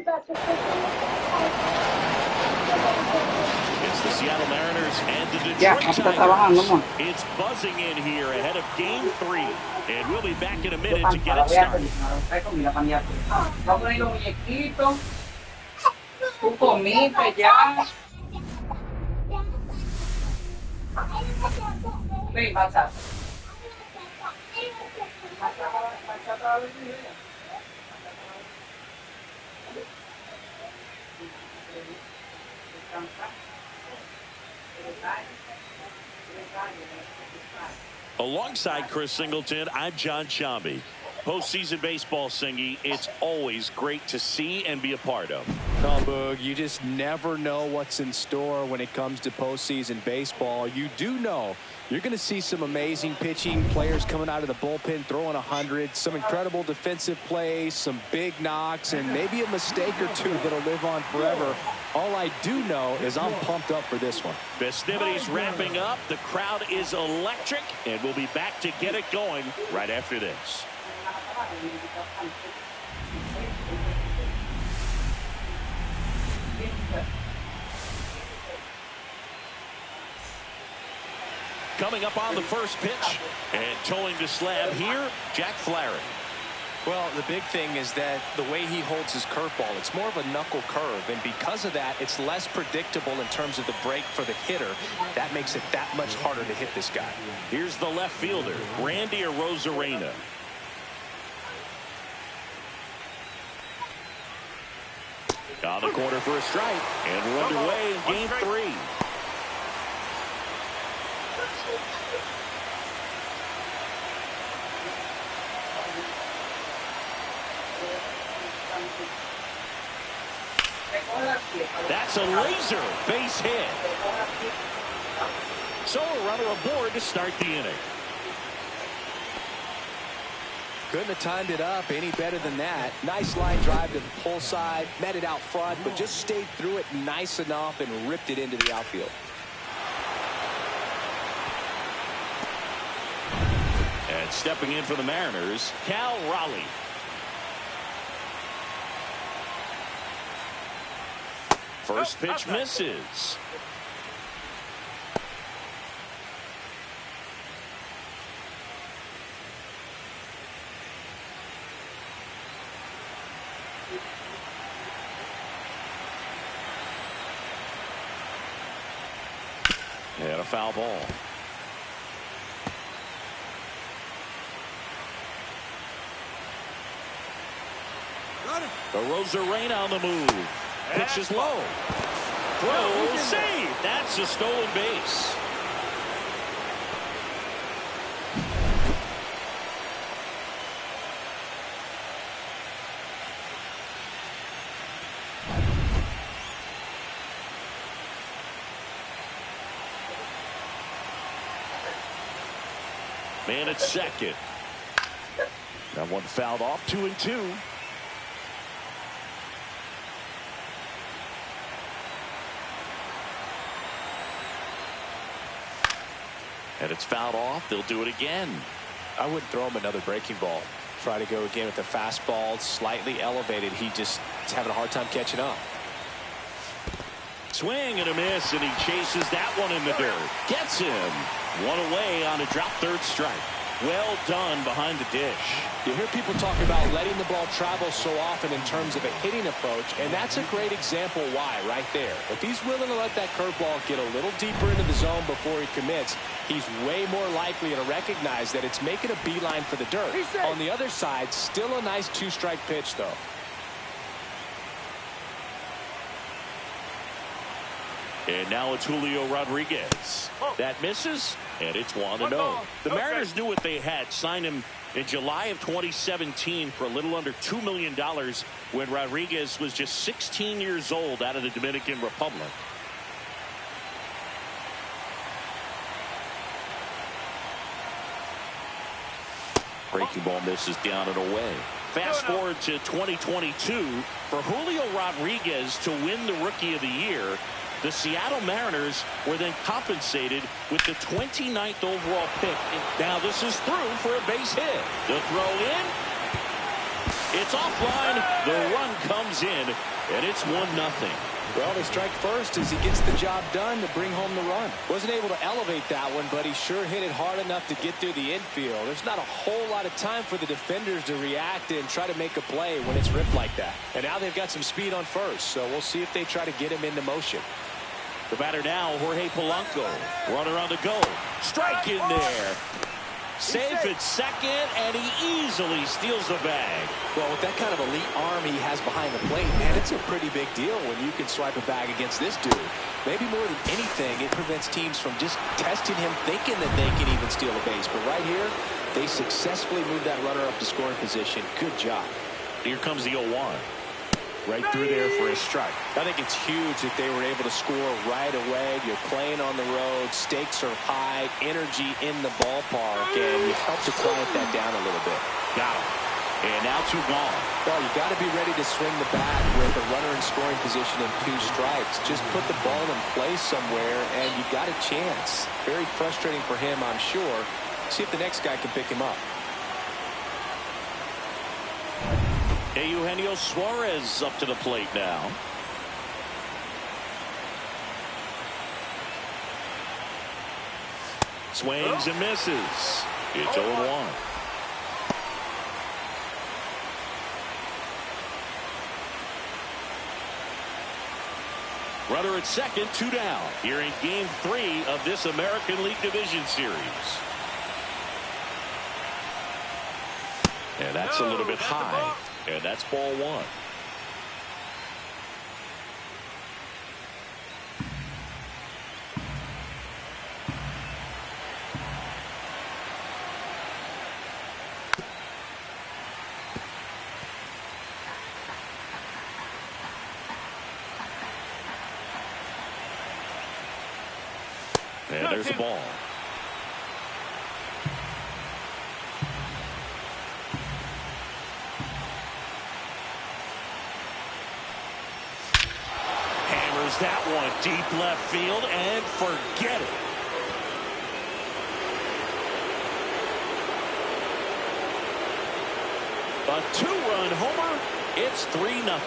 It's the Seattle Mariners and the Detroit Tigers. It's buzzing in here ahead of Game 3. And we'll be back in a minute to get it started. Alongside Chris Singleton, I'm John Shambi. Postseason baseball, Singy, it's always great to see and be a part of. No, Boog, you just never know what's in store when it comes to postseason baseball. You do know you're going to see some amazing pitching, players coming out of the bullpen throwing 100, some incredible defensive plays, some big knocks, and maybe a mistake or two that'll live on forever. All I do know is I'm pumped up for this one. Festivities wrapping up. The crowd is electric, and we'll be back to get it going right after this. Coming up on the first pitch, and towing the slab here, Jack Flaherty. Well, the big thing is that the way he holds his curveball, it's more of a knuckle curve, and because of that, it's less predictable in terms of the break for the hitter. That makes it that much harder to hit this guy. Here's the left fielder, Randy Arozarena. On the corner for a strike, and we're underway in Game 3. That's a laser base hit. So a runner aboard to start the inning. Couldn't have timed it up any better than that. Nice line drive to the pull side, met it out front, but just stayed through it nice enough and ripped it into the outfield. And stepping in for the Mariners, Cal Raleigh. First pitch misses. And a foul ball. Arozarena on the move. Pitch is low. Throw, save. That's a stolen base. Man at second. That one fouled off, 2-2. And it's fouled off. They'll do it again. I wouldn't throw him another breaking ball. Try to go again with the fastball, slightly elevated. He just is having a hard time catching up. Swing and a miss, and he chases that one in the dirt. Gets him. One away on a drop third strike. Well done behind the dish. You hear people talk about letting the ball travel so often in terms of a hitting approach, and that's a great example why right there. If he's willing to let that curveball get a little deeper into the zone before he commits, he's way more likely to recognize that it's making a beeline for the dirt. On the other side, still a nice two-strike pitch, though. And now it's Julio Rodriguez. That misses, and it's 1-0. The Mariners knew what they had. Signed him in July of 2017 for a little under $2 million when Rodriguez was just 16 years old out of the Dominican Republic. Breaking ball misses down and away. Fast forward to 2022 for Julio Rodriguez to win the Rookie of the Year. The Seattle Mariners were then compensated with the 29th overall pick. Now this is through for a base hit. The throw in. It's offline. The run comes in, and it's 1-0. Well, they strike first as he gets the job done to bring home the run. Wasn't able to elevate that one, but he sure hit it hard enough to get through the infield. There's not a whole lot of time for the defenders to react and try to make a play when it's ripped like that. And now they've got some speed on first, so we'll see if they try to get him into motion. The batter now, Jorge Polanco. Runner on the go. Strike in there. Safe at second, and he easily steals the bag. Well, with that kind of elite arm he has behind the plate, man, it's a pretty big deal when you can swipe a bag against this dude. Maybe more than anything, it prevents teams from just testing him, thinking that they can even steal a base. But right here, they successfully moved that runner up to scoring position. Good job. Here comes the 0-1. Right through there for a strike. I think it's huge that they were able to score right away. You're playing on the road. Stakes are high. Energy in the ballpark. And you help to quiet that down a little bit. Got him. And now 2 gone. Well, you got to be ready to swing the bat with a runner in scoring position and 2 strikes. Just put the ball in place somewhere, and you got a chance. Very frustrating for him, I'm sure. See if the next guy can pick him up. Eugenio Suarez up to the plate now. Swings and misses. It's 0-1. Runner at second, 2 down. Here in Game 3 of this American League Division Series. And that's a little bit high. And that's ball 1. And there's the ball. That one deep left field and forget it. A 2-run homer. It's 3-0.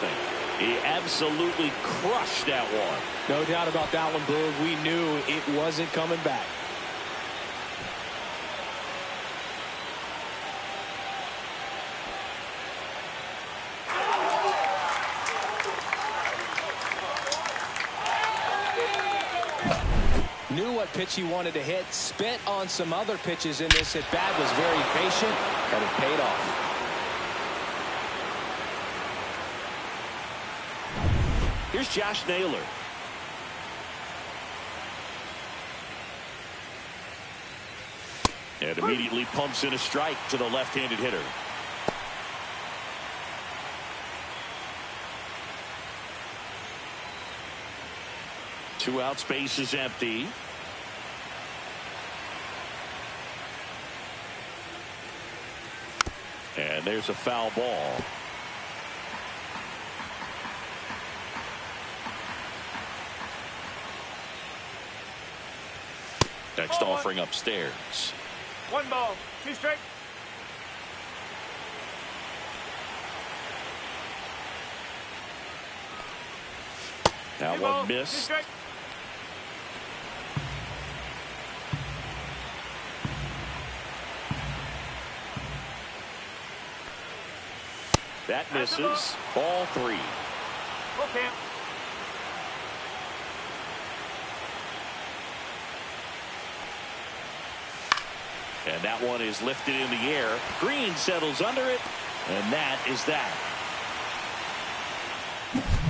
He absolutely crushed that one. No doubt about that one, Blue. We knew it wasn't coming back. Knew what pitch he wanted to hit, spent on some other pitches in this at bat, was very patient, and it paid off. Here's Josh Naylor. And immediately pumps in a strike to the left-handed hitter. Two out, space is empty. And there's a foul ball. Next offering upstairs. 1 ball, 2 strikes. Now 1 miss. That misses. Ball 3. Okay. And that one is lifted in the air. Green settles under it, and that is that.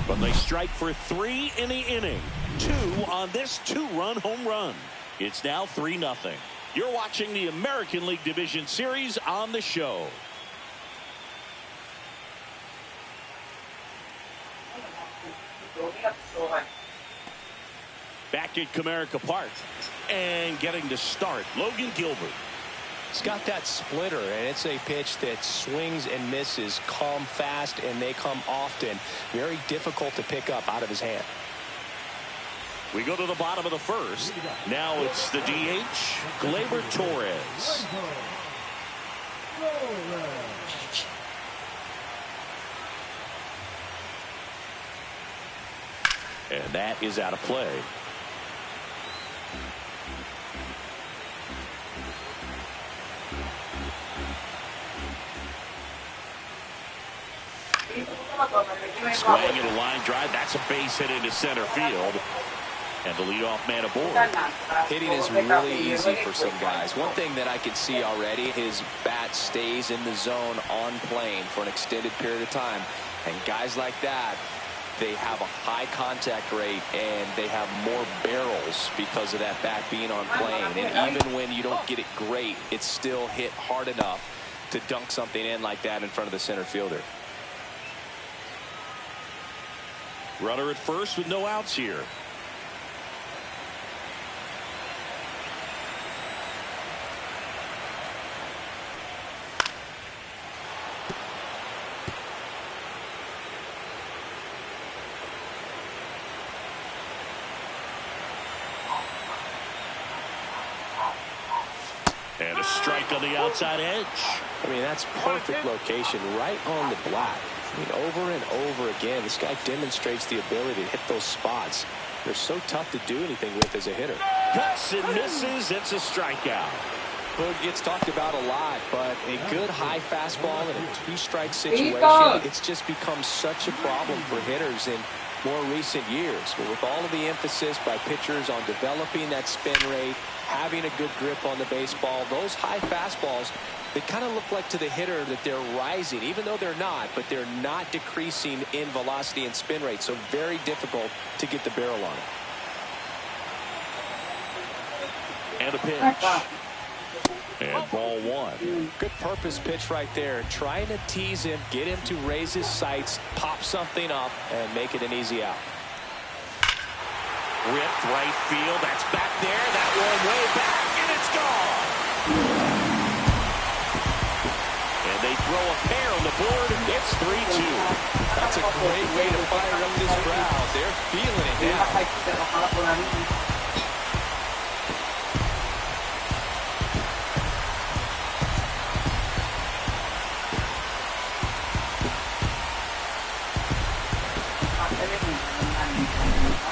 But they strike for 3 in the inning. 2 on this 2-run home run. It's now 3-0. You're watching the American League Division Series on the show. Back at Comerica Park and getting to start, Logan Gilbert. He's got that splitter, and it's a pitch that swings and misses, come fast, and they come often. Very difficult to pick up out of his hand. We go to the bottom of the first. Now it's the DH, Gleyber Torres. And that is out of play. Swing and a line drive. That's a base hit into center field. And the leadoff man aboard. Hitting is really easy for some guys. One thing that I can see already, his bat stays in the zone on plane for an extended period of time. And guys like that, they have a high contact rate and they have more barrels because of that bat being on plane. And even when you don't get it great, it's still hit hard enough to dunk something in like that in front of the center fielder. Runner at first with no outs here. And a strike on the outside edge. I mean, that's perfect location, right on the black. I mean, over and over again, this guy demonstrates the ability to hit those spots. They're so tough to do anything with as a hitter. Cuts and misses. It's a strikeout. Well, it gets talked about a lot, but a good high fastball in a two-strike situation, it's just become such a problem for hitters in more recent years. But with all of the emphasis by pitchers on developing that spin rate, having a good grip on the baseball, those high fastballs, they kind of look like to the hitter that they're rising, even though they're not, but they're not decreasing in velocity and spin rate, so very difficult to get the barrel on it. And a pitch. And ball one. Good purpose pitch right there. Trying to tease him, get him to raise his sights, pop something up, and make it an easy out. Ripped right field. That's back there. That one way back, and it's gone. And they throw a pair on the board. It's 3-2. That's a great way to fire up this crowd. They're feeling it now.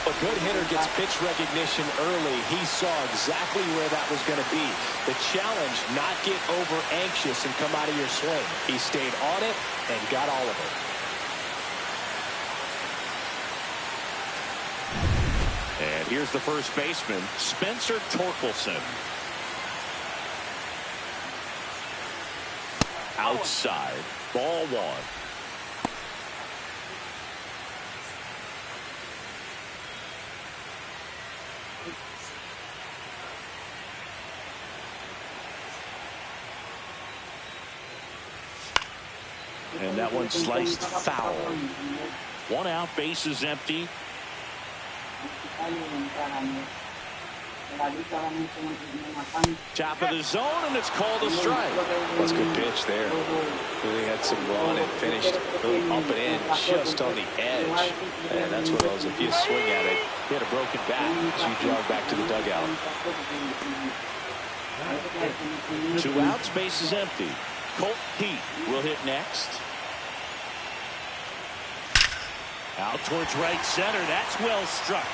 A good hitter gets pitch recognition early. He saw exactly where that was going to be. The challenge, not get over anxious and come out of your swing. He stayed on it and got all of it. And here's the first baseman, Spencer Torkelson. Outside, ball one. And that one sliced foul. One out, base is empty. Top of the zone, and it's called a strike. That's a good pitch there. Really had some run and finished really up and in just on the edge. And that's one of those, if you swing at it, you had a broken bat, so you jog back to the dugout. 2 outs, base is empty. Colt Pete will hit next. Out towards right center. That's well struck.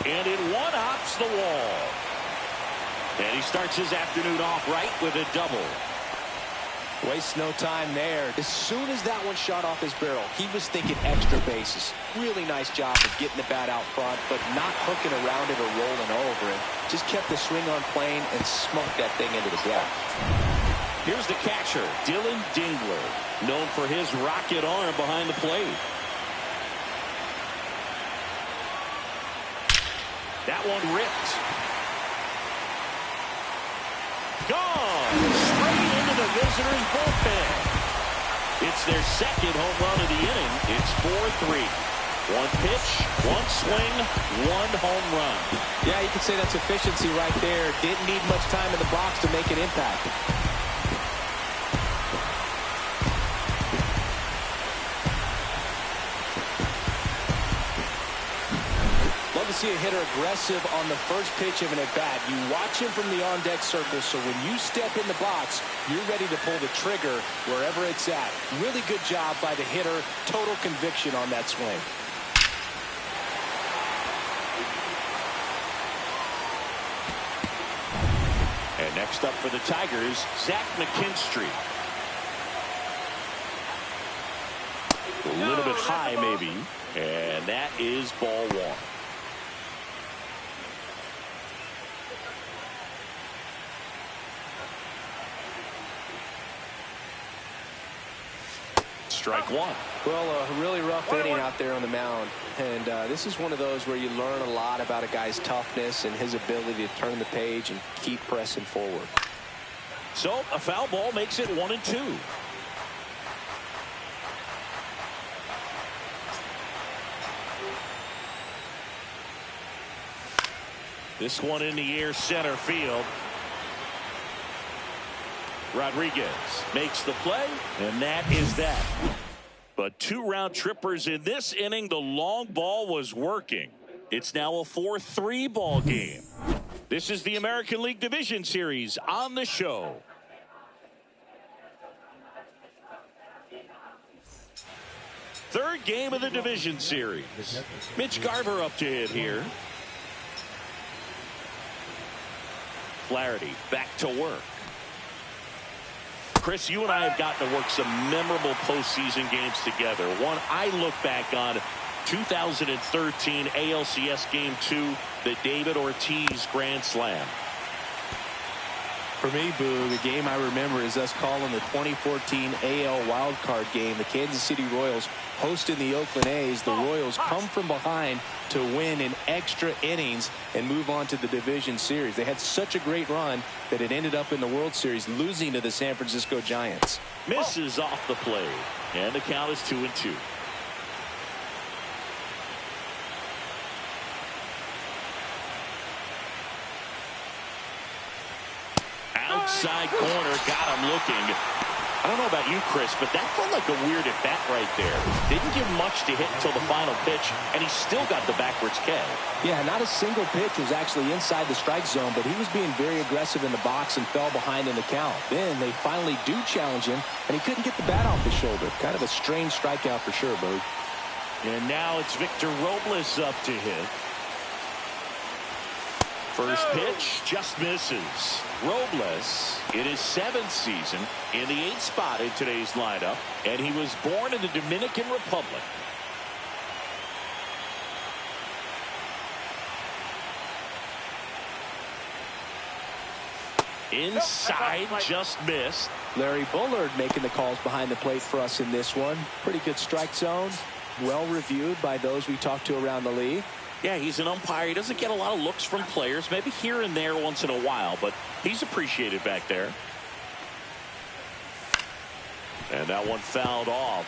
And it one-hops the wall. And he starts his afternoon off right with a double. Wastes no time there. As soon as that one shot off his barrel, he was thinking extra bases. Really nice job of getting the bat out front, but not hooking around it or rolling over it. Just kept the swing on plane and smoked that thing into the gap. Here's the catcher, Dylan Dingler, known for his rocket arm behind the plate. That one ripped. Gone! Straight into the visitors' bullpen. It's their second home run of the inning. It's 4-3. One pitch, one swing, one home run. Yeah, you could say that's efficiency right there. Didn't need much time in the box to make an impact. Love to see a hitter aggressive on the first pitch of an at-bat. You watch him from the on-deck circle, so when you step in the box, you're ready to pull the trigger wherever it's at. Really good job by the hitter. Total conviction on that swing. Next up for the Tigers, Zach McKinstry. A little bit high, maybe. And that is ball one. Strike one. Well, a really rough inning out there on the mound. And this is one of those where you learn a lot about a guy's toughness and his ability to turn the page and keep pressing forward. So a foul ball makes it 1-2. This one in the air, center field. Rodriguez makes the play, and that is that. But 2 round trippers in this inning. The long ball was working. It's now a 4-3 ball game. This is the American League Division Series on the show. Third game of the division series. Mitch Garver up to hit here. Flaherty back to work. Chris, you and I have gotten to work some memorable postseason games together. One I look back on, 2013 ALCS Game 2, the David Ortiz Grand Slam. For me, Boo, the game I remember is us calling the 2014 AL wildcard game. The Kansas City Royals hosting the Oakland A's. The Royals come from behind to win in extra innings and move on to the division series. They had such a great run that it ended up in the World Series, losing to the San Francisco Giants. Misses off the play, and the count is 2-2. Outside corner, got him looking. I don't know about you, Chris, but that felt like a weird at-bat right there. Didn't give much to hit until the final pitch, and he still got the backwards K. Yeah, not a single pitch was actually inside the strike zone, but he was being very aggressive in the box and fell behind in the count. Then they finally do challenge him, and he couldn't get the bat off his shoulder. Kind of a strange strikeout for sure, Bo. And now it's Victor Robles up to hit. First pitch just misses. Robles in his 7th season in the 8th spot in today's lineup, and he was born in the Dominican Republic. Inside, just missed. Larry Bullard making the calls behind the plate for us in this one. Pretty good strike zone. Well reviewed by those we talked to around the league. Yeah, he's an umpire. He doesn't get a lot of looks from players, maybe here and there once in a while, but he's appreciated back there. And that one fouled off.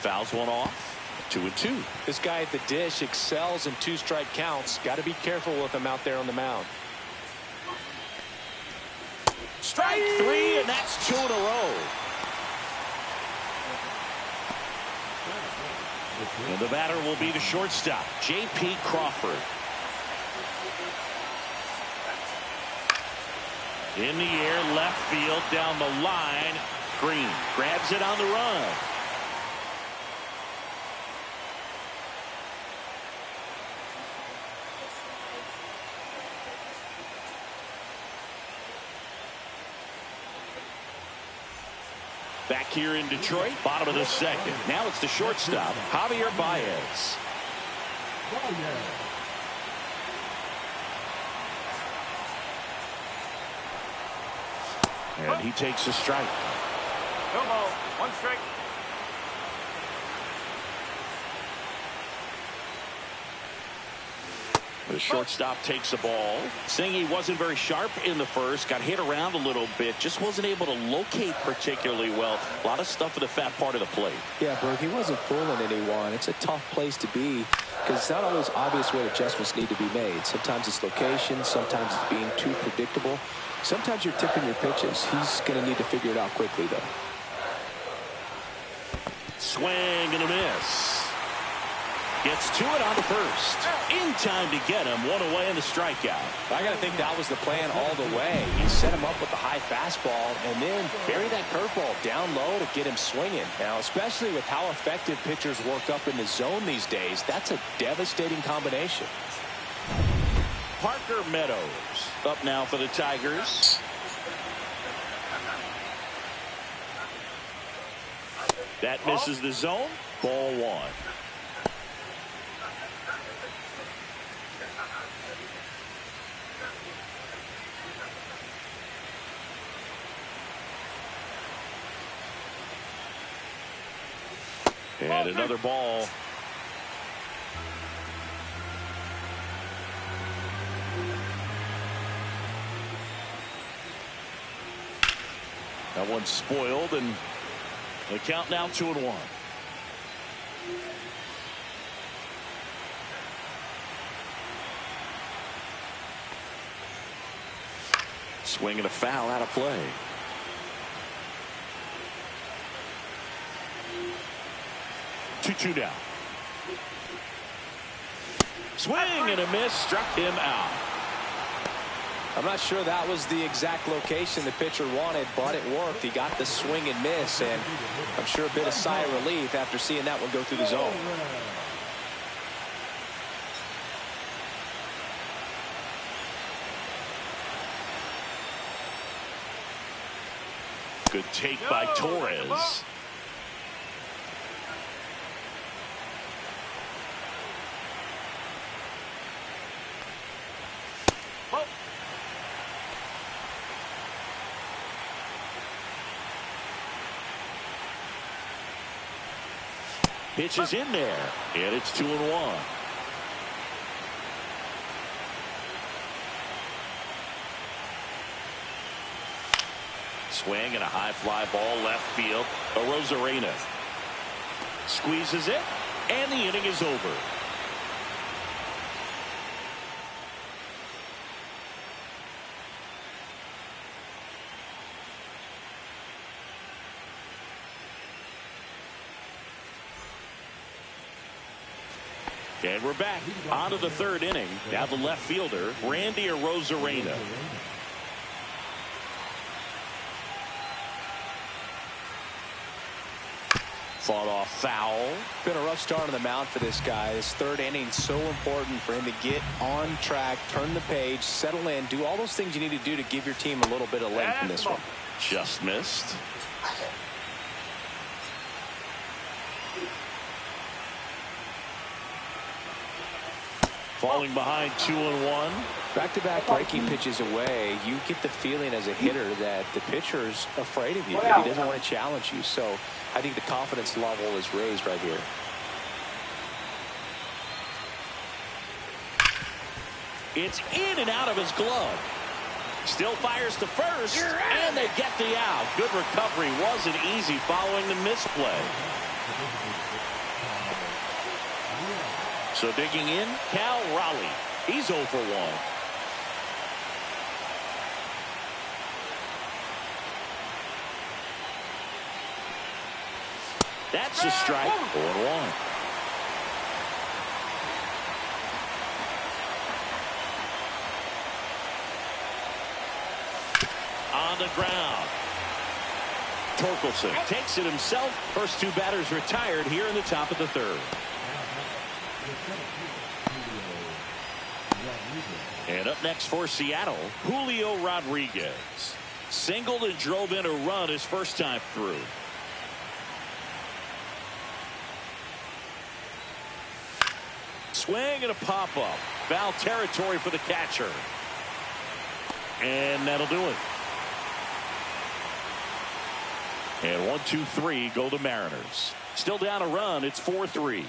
Fouls one off. 2-2. This guy at the dish excels in 2-strike counts. Got to be careful with him out there on the mound. Strike 3, and that's 2 in a row. And the batter will be the shortstop, J.P. Crawford. In the air, left field, down the line. Green grabs it on the run. Back here in Detroit, bottom of the 2nd. Now it's the shortstop, Javier Baez. And he takes a strike. No ball, 1 strike. The shortstop takes the ball. Saying he wasn't very sharp in the first, got hit around a little bit, just wasn't able to locate particularly well. A lot of stuff in the fat part of the plate. Yeah, Berg, he wasn't fooling anyone. It's a tough place to be because it's not always obvious what adjustments need to be made. Sometimes it's location, sometimes it's being too predictable. Sometimes you're tipping your pitches. He's going to need to figure it out quickly, though. Swing and a miss. Gets to it on the first. In time to get him. One away in the strikeout. I got to think that was the plan all the way. He set him up with the high fastball and then bury that curveball down low to get him swinging. Now, especially with how effective pitchers work up in the zone these days, that's a devastating combination. Parker Meadows up now for the Tigers. That misses the zone. Ball one. And another ball. That one's spoiled, and the count now 2-1. Swing and a foul out of play. Two down. Swing and a miss, struck him out. I'm not sure that was the exact location the pitcher wanted, but it worked. He got the swing and miss, and I'm sure a bit of sigh of relief after seeing that one go through the zone. Good take by Torres. Pitch is in there, and it's 2-1. Swing and a high fly ball left field. Arozarena squeezes it, and the inning is over. And we're back on to the third inning. Now the left fielder, Randy Arozarena. Fought off foul. Been a rough start on the mound for this guy. This third inning so important for him to get on track, turn the page, settle in, do all those things you need to do to give your team a little bit of length in this one. Just missed. Falling behind 2-1. Back-to-back breaking pitches away, you get the feeling as a hitter that the pitcher's afraid of you, that he doesn't want to challenge you. So I think the confidence level is raised right here. It's in and out of his glove. Still fires to first, and they get the out. Good recovery. Wasn't easy following the misplay. So digging in, Cal Raleigh. He's 0 for 1. That's a strike. 4-1. On the ground. Torkelson takes it himself. First two batters retired here in the top of the third. And up next for Seattle, Julio Rodriguez. Singled and drove in a run his first time through. Swing and a pop-up. Foul territory for the catcher. And that'll do it. And 1-2-3 go the Mariners. Still down a run. It's 4-3.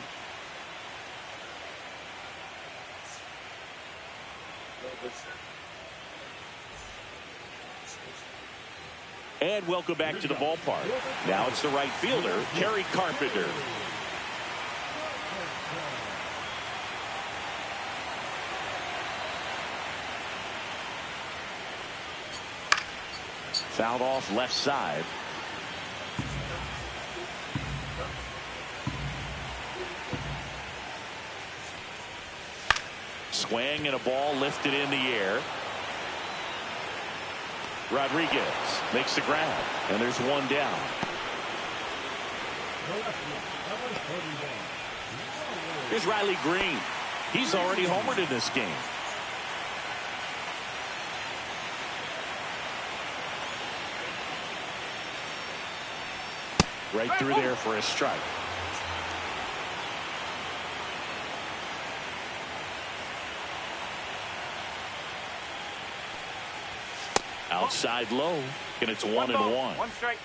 And welcome back to the ballpark. Now it's the right fielder, Kerry Carpenter. Fouled off left side. Swing and a ball lifted in the air. Rodriguez makes the grab, and there's one down. Here's Riley Green. He's already homered in this game. Right through there for a strike. Outside low, and it's 1-1. One strike.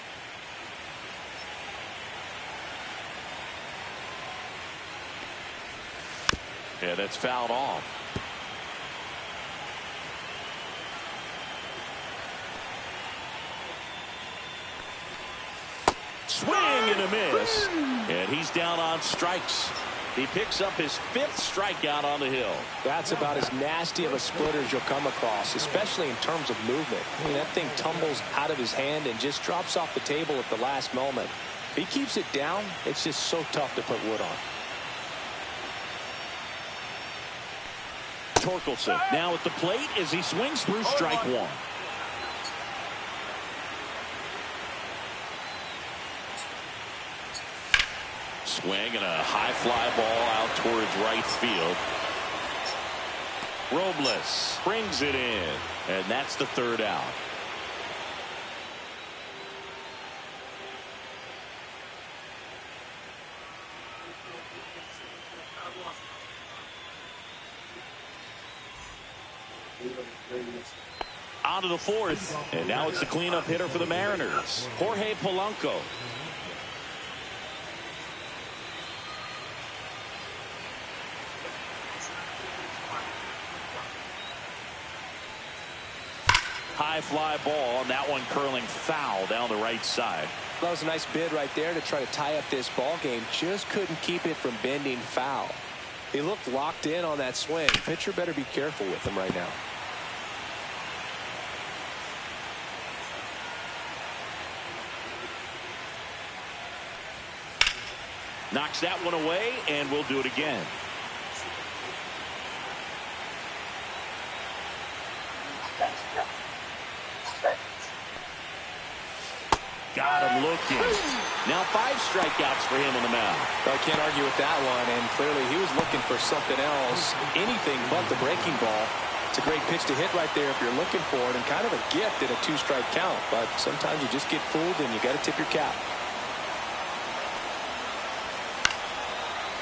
Yeah, that's fouled off. Swing and a miss, and he's down on strikes. He picks up his 5th strikeout on the hill. That's about as nasty of a splitter as you'll come across, especially in terms of movement. I mean, that thing tumbles out of his hand and just drops off the table at the last moment. If he keeps it down, it's just so tough to put wood on. Torkelson now at the plate as he swings through strike one. Swing and a high fly ball out towards right field. Robles brings it in, and that's the 3rd out. On to the 4th, and now it's the cleanup hitter for the Mariners, Jorge Polanco. High fly ball, and that one curling foul down the right side. That was a nice bid right there to try to tie up this ball game. Just couldn't keep it from bending foul. He looked locked in on that swing. Pitcher better be careful with him right now. Knocks that one away, and we'll do it again. Got him looking. Now 5 strikeouts for him on the mound. Well, I can't argue with that one, and clearly he was looking for something else, anything but the breaking ball. It's a great pitch to hit right there if you're looking for it, and kind of a gift at a 2-strike count, but sometimes you just get fooled and you got to tip your cap.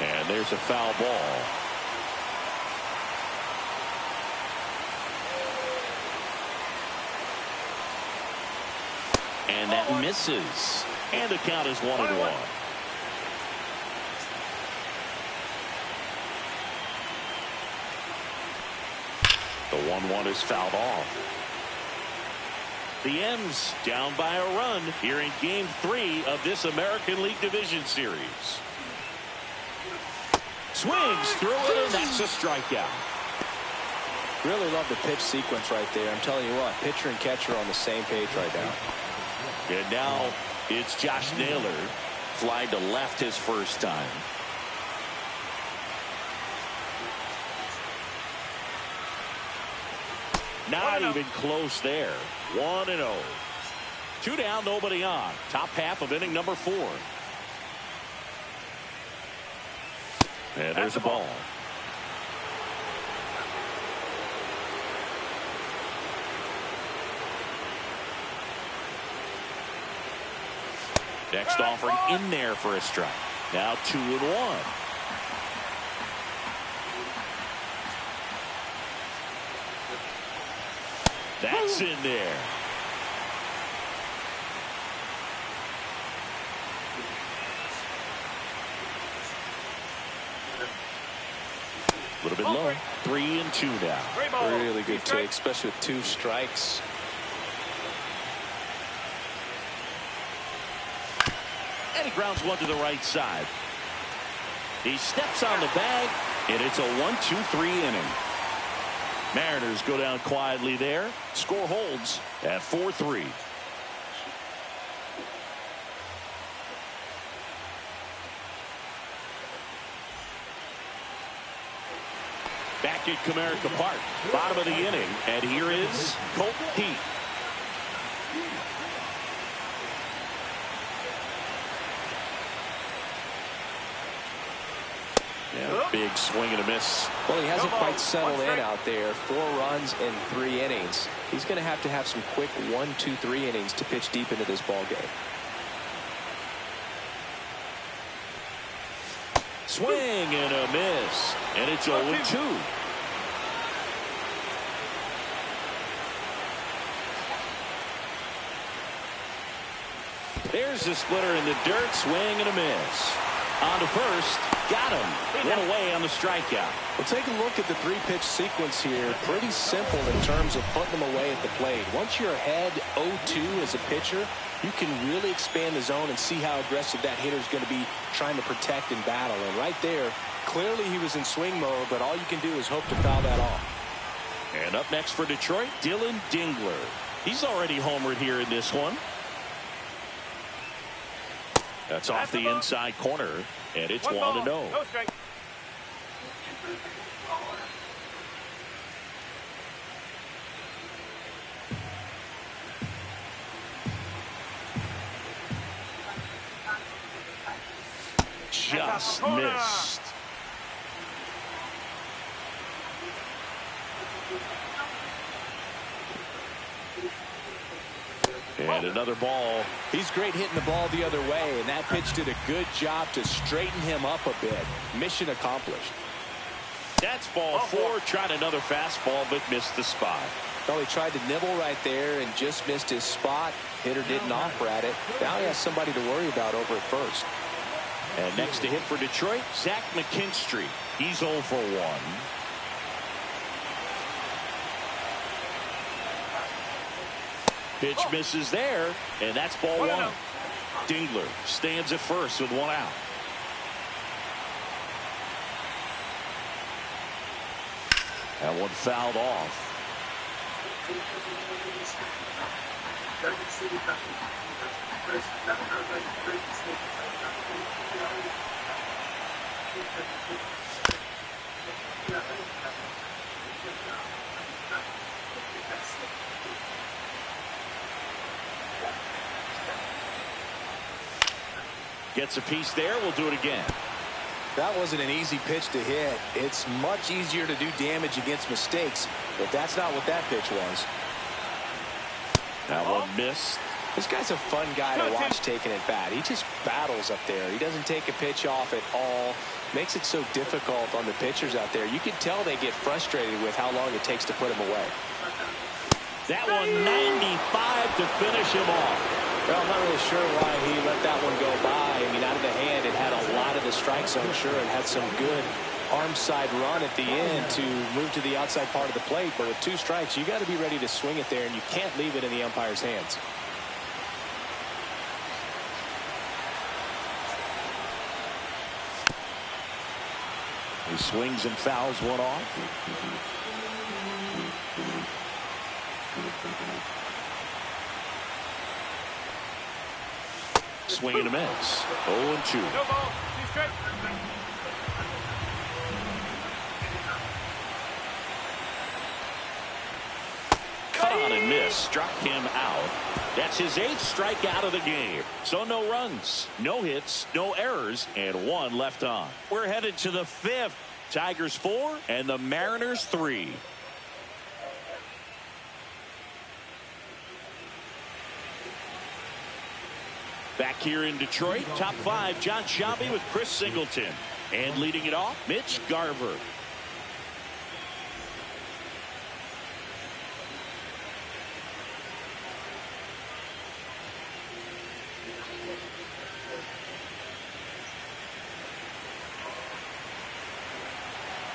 And there's a foul ball. And that misses. And the count is 1-1. The 1-1 is fouled off. The M's down by a run here in Game 3 of this American League Division Series. Swings through it, and that's a strikeout. Really love the pitch sequence right there. I'm telling you what, pitcher and catcher on the same page right now. And now it's Josh Naylor flying to left his first time. Not even close there. 1-0. 2 down, nobody on. Top half of inning number 4. And there's a ball. Next offering in there for a strike. Now 2-1. That's in there. A little bit low. 3-2 now. Really good take, especially with 2 strikes. And he grounds one to the right side. He steps on the bag, and it's a 1-2-3 inning. Mariners go down quietly there. Score holds at 4-3. Back at Comerica Park. Bottom of the inning, and here is Colton Heath. Yeah, big swing and a miss. Well, he hasn't quite settled in out there. 4 runs in 3 innings. He's going to have some quick 1, 2, 3 innings to pitch deep into this ball game. Swing and a miss, and it's 0-2. There's the splitter in the dirt. Swing and a miss. On to first. Got him. Went away on the strikeout. Well, take a look at the 3-pitch sequence here. Pretty simple in terms of putting them away at the plate. Once you're ahead 0-2 as a pitcher, you can really expand the zone and see how aggressive that hitter is going to be trying to protect and battle. And right there, clearly he was in swing mode, but all you can do is hope to foul that off. And up next for Detroit, Dylan Dingler. He's already homered here in this one. That's off the inside corner, and it's 1-0. No strike. Just missed. And another ball. He's great hitting the ball the other way, and that pitch did a good job to straighten him up a bit. Mission accomplished. That's ball 4. Tried another fastball, but missed the spot. Well, he tried to nibble right there and just missed his spot. Hitter didn't offer at it. Now he has somebody to worry about over at first. And next to hit for Detroit, Zach McKinstry. He's 0 for 1. Pitch misses there, and that's ball 1. Dingler stands at first with 1 out. That one fouled off. Gets a piece there. We'll do it again. That wasn't an easy pitch to hit. It's much easier to do damage against mistakes, but that's not what that pitch was. That one missed. This guy's a fun guy to watch taking it bat. He just battles up there. He doesn't take a pitch off at all. Makes it so difficult on the pitchers out there. You can tell they get frustrated with how long it takes to put him away. That one 95 to finish him off. Well, I'm not really sure why he let that one go by. I mean, out of the hand, it had a lot of the strike zone, sure, and had some good arm side run at the end to move to the outside part of the plate. But with 2 strikes, you got to be ready to swing it there, and you can't leave it in the umpire's hands. He swings and fouls one off. Swing and a miss. 0-2. No ball. 2 strikes. Cut on and miss. Struck him out. That's his 8th strikeout of the game. So no runs, no hits, no errors, and 1 left on. We're headed to the 5th. Tigers 4 and the Mariners 3. Back here in Detroit, top 5, John Sciambi with Chris Singleton. And leading it off, Mitch Garver.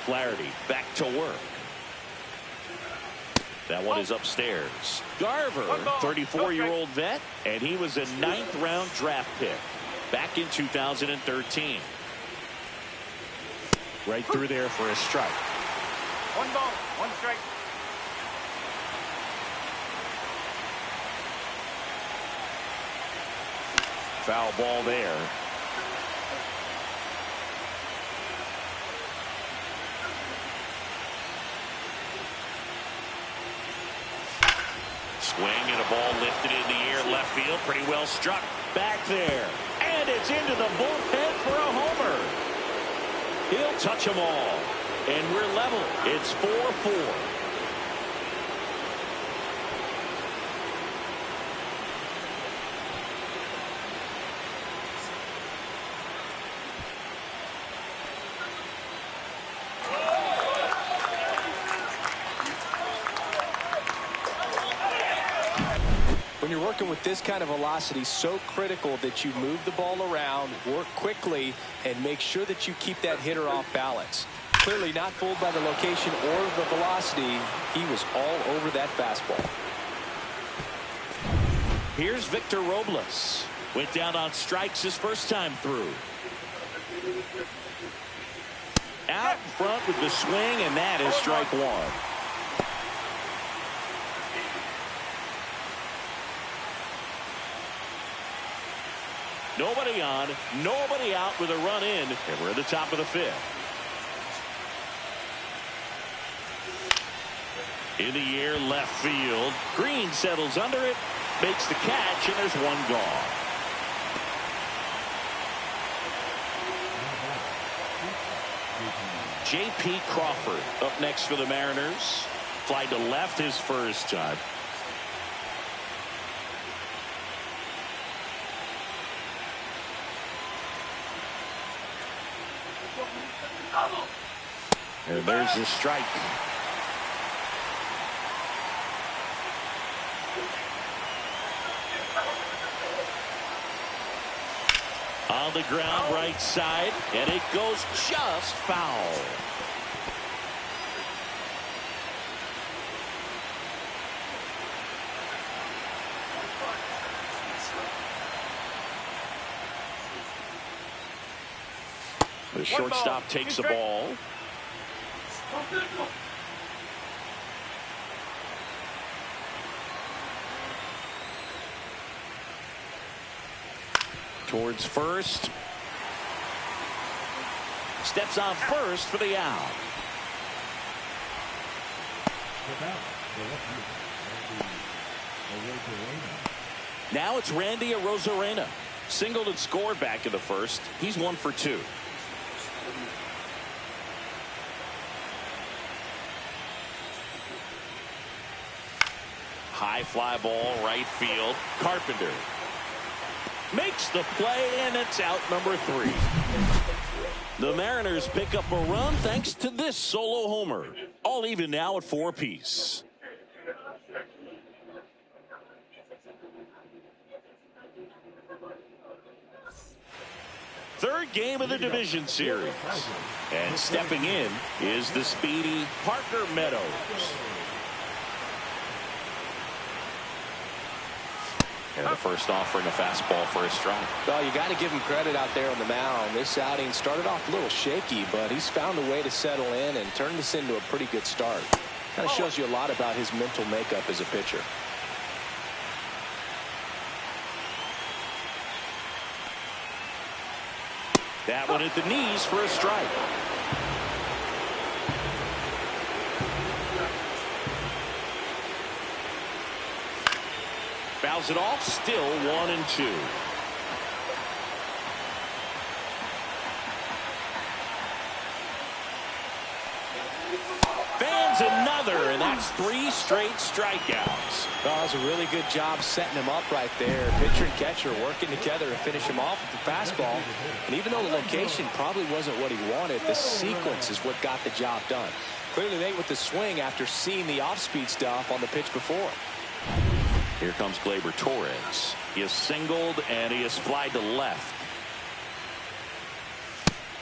Flaherty back to work. That one is upstairs. Garver, 34-year-old vet, and he was a 9th-round draft pick back in 2013. Right through there for a strike. 1 ball, 1 strike. Foul ball there. Swing and a ball lifted in the air left field. Pretty well struck back there. And it's into the bullpen for a homer. He'll touch them all. And we're level. It's 4-4. When you're working with this kind of velocity, so critical that you move the ball around, work quickly, and make sure that you keep that hitter off balance. Clearly not fooled by the location or the velocity. He was all over that fastball. Here's Victor Robles. Went down on strikes his first time through. Out in front with the swing, and that is strike one. Nobody on, nobody out with a run in, and we're at the top of the fifth. In the air left field. Green settles under it, makes the catch, and there's one gone. J.P. Crawford up next for the Mariners. Fly to left his first time. And there's the strike. On the ground, right side, and it goes just foul. The shortstop takes the ball. Towards first. Steps on first for the out. Now it's Randy Arozarena. Singled and scored back in the first. He's 1 for 2. High fly ball, right field. Carpenter makes the play, and it's out number 3. The Mariners pick up a run thanks to this solo homer. All even now at 4 apiece. Third game of the division series. And stepping in is the speedy Parker Meadows. And the first offering a fastball for a strike. Well, you got to give him credit out there on the mound. This outing started off a little shaky, but he's found a way to settle in and turn this into a pretty good start. Kind of shows you a lot about his mental makeup as a pitcher. That one at the knees for a strike. Fouls it off, still 1-2. Fans another, and that's 3 straight strikeouts. That was a really good job setting him up right there. Pitcher and catcher working together to finish him off with the fastball. And even though the location probably wasn't what he wanted, the sequence is what got the job done. Clearly late with the swing after seeing the off-speed stuff on the pitch before. Here comes Gleyber Torres. He is singled and he is flied to left.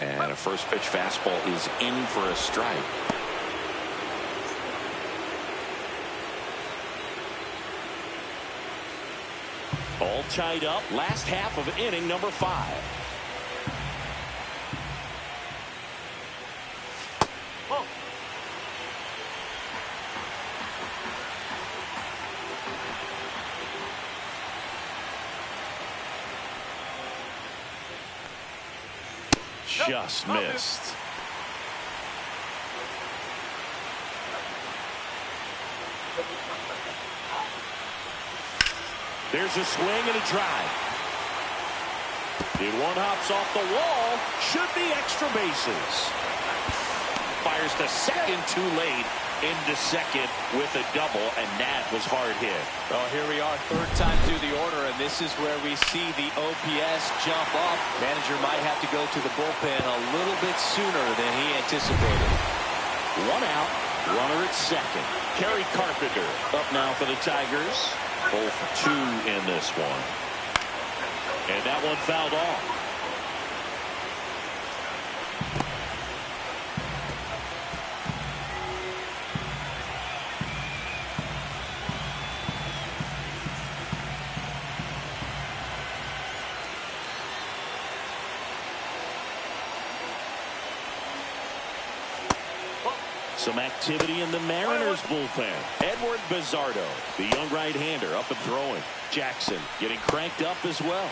And a first pitch fastball is in for a strike. All tied up. Last half of inning number 5. Just missed. There's a swing and a drive. The one hops off the wall. Should be extra bases. Fires to second too late. Into second with a double, and that was hard hit. Well, here we are, third time through the order, and this is where we see the OPS jump up. Manager might have to go to the bullpen a little bit sooner than he anticipated. One out, runner at second. Kerry Carpenter up now for the Tigers. 0 for 2 in this one. And that one fouled off. Some activity in the Mariners bullpen. Edward Bizzardo, the young right-hander, up and throwing. Jackson getting cranked up as well.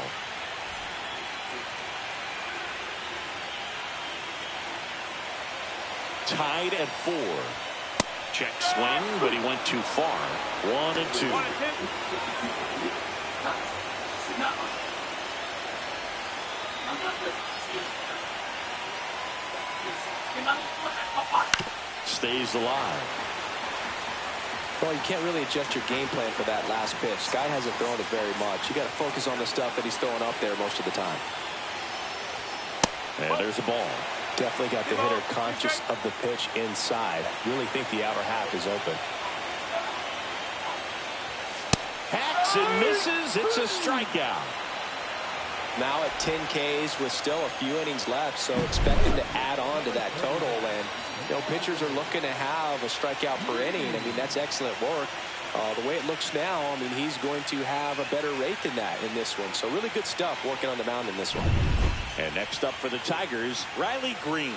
Tied at 4. Check swing, but he went too far. 1 and 2. Stays alive. Well, you can't really adjust your game plan for that last pitch. Guy hasn't thrown it very much. You got to focus on the stuff that he's throwing up there most of the time. And there's a ball. Definitely got the hitter conscious of the pitch inside. Really think the outer half is open. Hacks and misses. It's a strikeout. Now at 10 Ks with still a few innings left, so expect him to add on to that total. And, you know, pitchers are looking to have a strikeout per inning. I mean, that's excellent work. The way it looks now, I mean, he's going to have a better rate than that in this one. So really good stuff working on the mound in this one. And next up for the Tigers, Riley Green.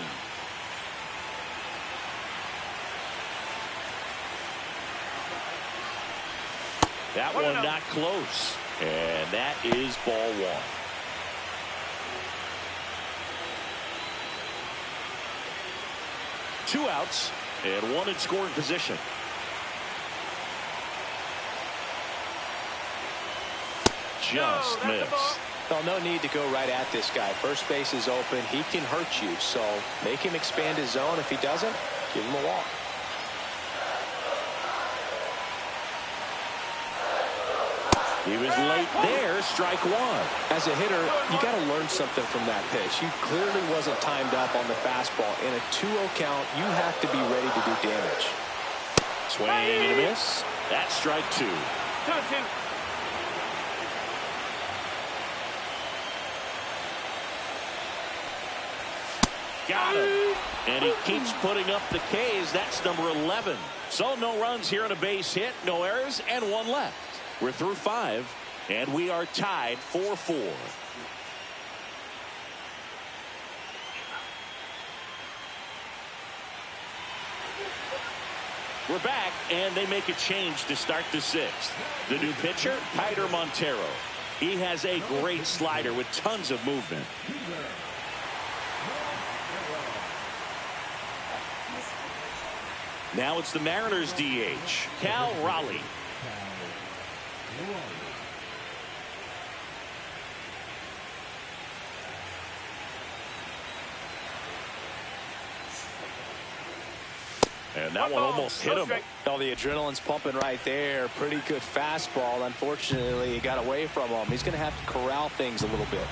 That one not close. And that is ball 1. Two outs and 1 in scoring position. Just missed. Well, no need to go right at this guy. First base is open. He can hurt you, so make him expand his zone. If he doesn't, give him a walk. He was late there. Strike 1. As a hitter, you got to learn something from that pitch. He clearly wasn't timed up on the fastball. In a 2-0 count, you have to be ready to do damage. Swing and a miss. That's strike 2. 2-2. Got him. And he keeps putting up the Ks. That's number 11. So no runs here on a base hit, no errors, and 1 left. We're through 5, and we are tied 4-4. We're back, and they make a change to start the 6th. The new pitcher, Hyder Montero. He has a great slider with tons of movement. Now it's the Mariners DH, Cal Raleigh. And that one almost hit him. Oh, the adrenaline's pumping right there. Pretty good fastball. Unfortunately, he got away from him. He's going to have to corral things a little bit.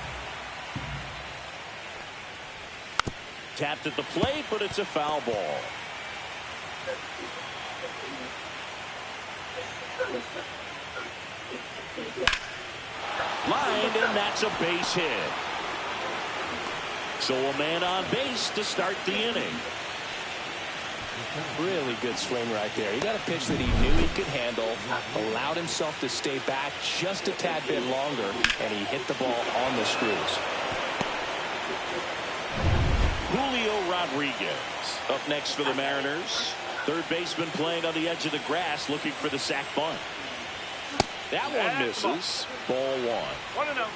Tapped at the plate, but it's a foul ball. Lined, and that's a base hit. So a man on base to start the inning. Really good swing right there. He got a pitch that he knew he could handle, allowed himself to stay back just a tad bit longer, and he hit the ball on the screws. Julio Rodriguez up next for the Mariners. Third baseman playing on the edge of the grass, looking for the sac bunt. That one misses. Ball 1. 1-0.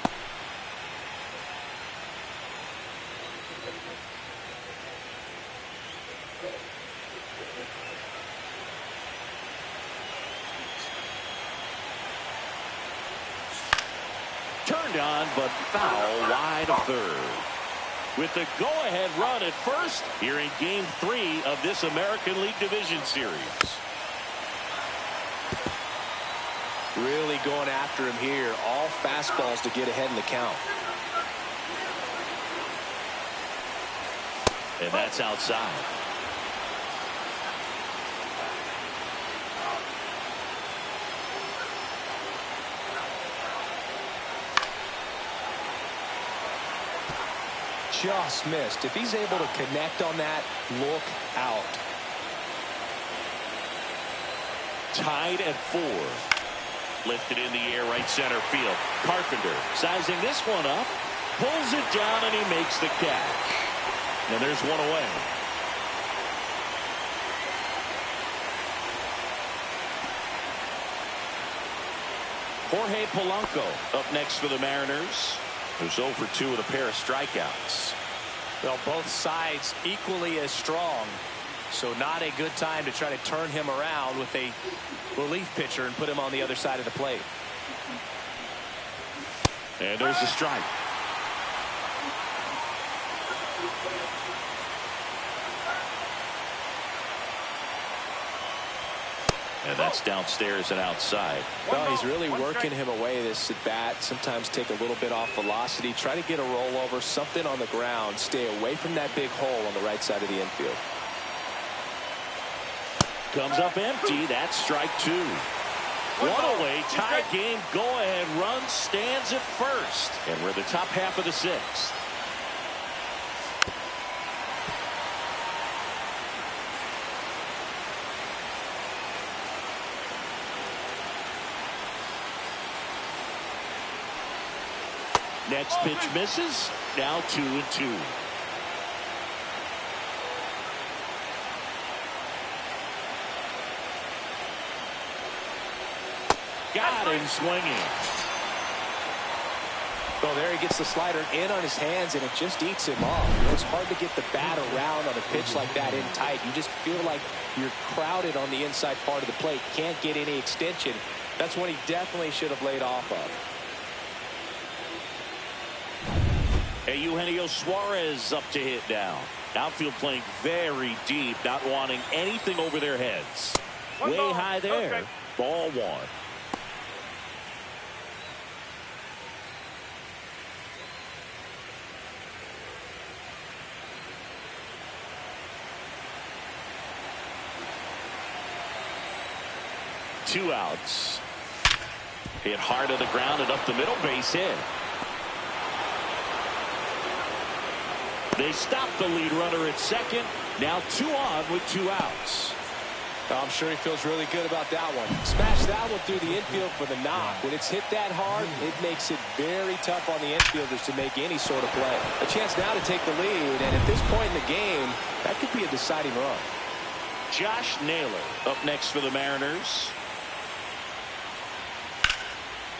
turned on, but foul wide of third. With the go-ahead run at first here in Game 3 of this American League Division Series. Really going after him here. All fastballs to get ahead in the count. And that's outside. Just missed. If he's able to connect on that, look out. Tied at 4. Lifted in the air, right center field. Carpenter sizing this one up, pulls it down, and he makes the catch. And there's one away. Jorge Polanco up next for the Mariners, who's 0 for 2 with a pair of strikeouts. Well, both sides equally as strong, so not a good time to try to turn him around with a relief pitcher and put him on the other side of the plate. And there's a strike. And that's downstairs and outside. Well, he's really working him away this at bat. Sometimes take a little bit off velocity. Try to get a rollover, something on the ground. Stay away from that big hole on the right side of the infield. Comes up empty. That's strike 2. One away, tie game, go-ahead run stands at first. And we're in the top half of the 6th. Next pitch misses. Now 2-2. Got him swinging. Well, there he gets the slider in on his hands, and it just eats him off. You know, it's hard to get the bat around on a pitch like that in tight. You just feel like you're crowded on the inside part of the plate. Can't get any extension. That's one he definitely should have laid off of. Hey, Eugenio Suarez up to hit now. Outfield playing very deep, not wanting anything over their heads. Way high there. Okay. Ball 1. Two outs. Hit hard to the ground and up the middle, base hit. They stop the lead runner at second. Now 2 on with 2 outs. I'm sure he feels really good about that one. Smash that one through the infield for the knock. When it's hit that hard, it makes it very tough on the infielders to make any sort of play. A chance now to take the lead, and at this point in the game, that could be a deciding run. Josh Naylor up next for the Mariners.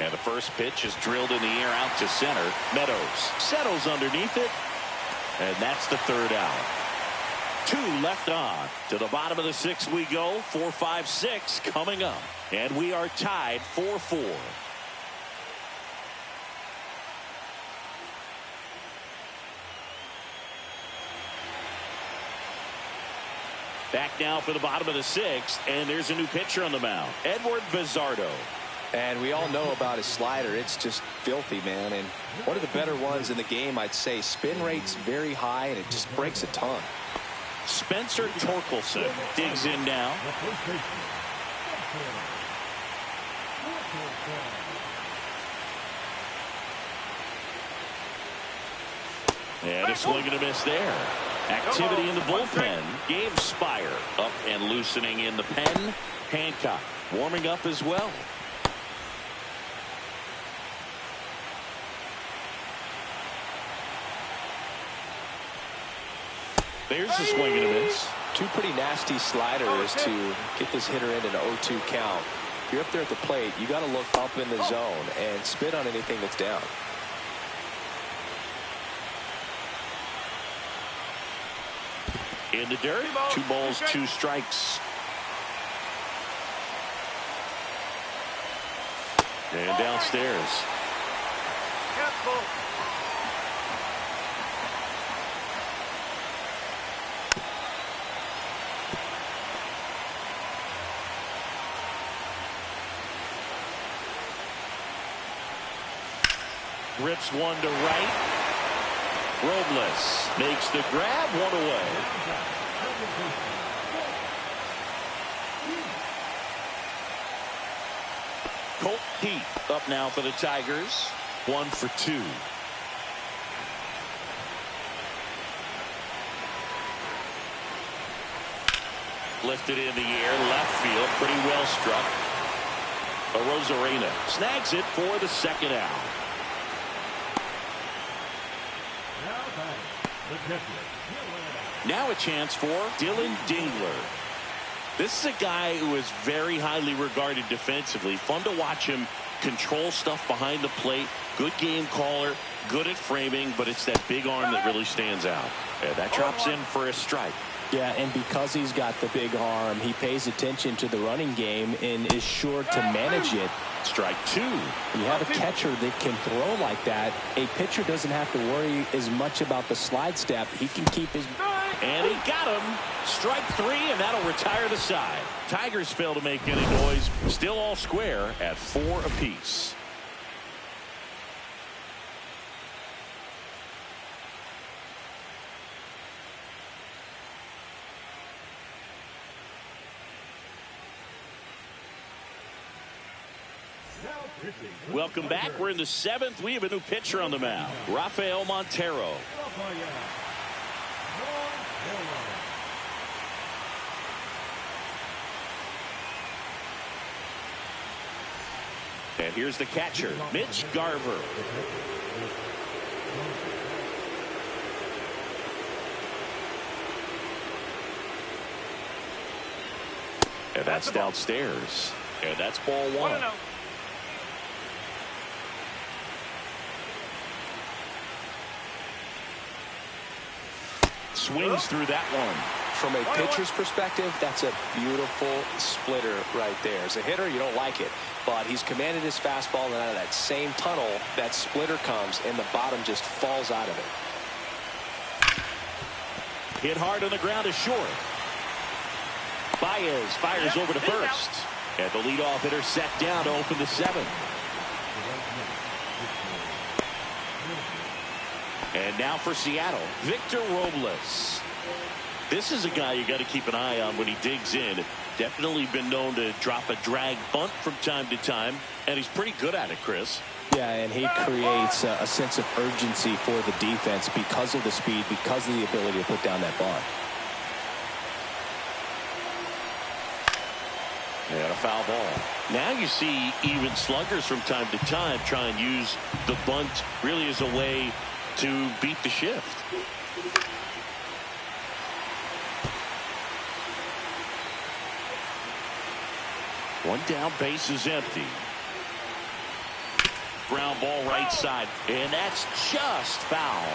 And the first pitch is drilled in the air out to center. Meadows settles underneath it. And that's the 3rd out. 2 left on. To the bottom of the 6th we go. 4, 5, 6 coming up. And we are tied 4-4. Back now for the bottom of the 6th. And there's a new pitcher on the mound. Edward Bizardo. And we all know about his slider. It's just filthy, man. And one of the better ones in the game, I'd say. Spin rate's very high, and it just breaks a ton. Spencer Torkelson digs in now. And a swing and a miss there. Activity in the bullpen. Gabe Spire up and loosening in the pen. Hancock warming up as well. There's a swing and a miss. 2 pretty nasty sliders to get this hitter in an 0-2 count. If you're up there at the plate, you got to look up in the zone and spit on anything that's down. In the dirt, 2 balls, 2 strikes. And downstairs. Careful. Rips one to right. Robles makes the grab, one away. Colt Heat up now for the Tigers. 1 for 2. Lifted in the air, left field, pretty well struck. Rosarena snags it for the second out. Now a chance for Dylan Dingler. This is a guy who is very highly regarded defensively. Fun to watch him control stuff behind the plate. Good game caller, good at framing, but it's that big arm that really stands out. And that drops in for a strike. Yeah, and because he's got the big arm, he pays attention to the running game and is sure to manage it. Strike 2. When you have a catcher that can throw like that, a pitcher doesn't have to worry as much about the slide step. He can keep his... And he got him. Strike 3, and that'll retire the side. Tigers fail to make any noise. Still all square at 4 apiece. Welcome back. We're in the 7th. We have a new pitcher on the mound, Rafael Montero. And here's the catcher, Mitch Garver. And that's downstairs. And that's ball 1. Swings through that one. From a pitcher's perspective, that's a beautiful splitter right there. As a hitter, you don't like it, but he's commanded his fastball, and out of that same tunnel, that splitter comes, and the bottom just falls out of it. Hit hard on the ground is short. Baez fires over to first. And the leadoff hitter set down to open the 7th. And now for Seattle, Victor Robles. This is a guy you got to keep an eye on when he digs in. Definitely been known to drop a drag bunt from time to time, and he's pretty good at it, Chris. Yeah, and he creates a sense of urgency for the defense because of the speed, because of the ability to put down that bunt. And a foul ball. Now you see even sluggers from time to time try and use the bunt really as a way to beat the shift. One down, base is empty. Ground ball right side, and that's just foul.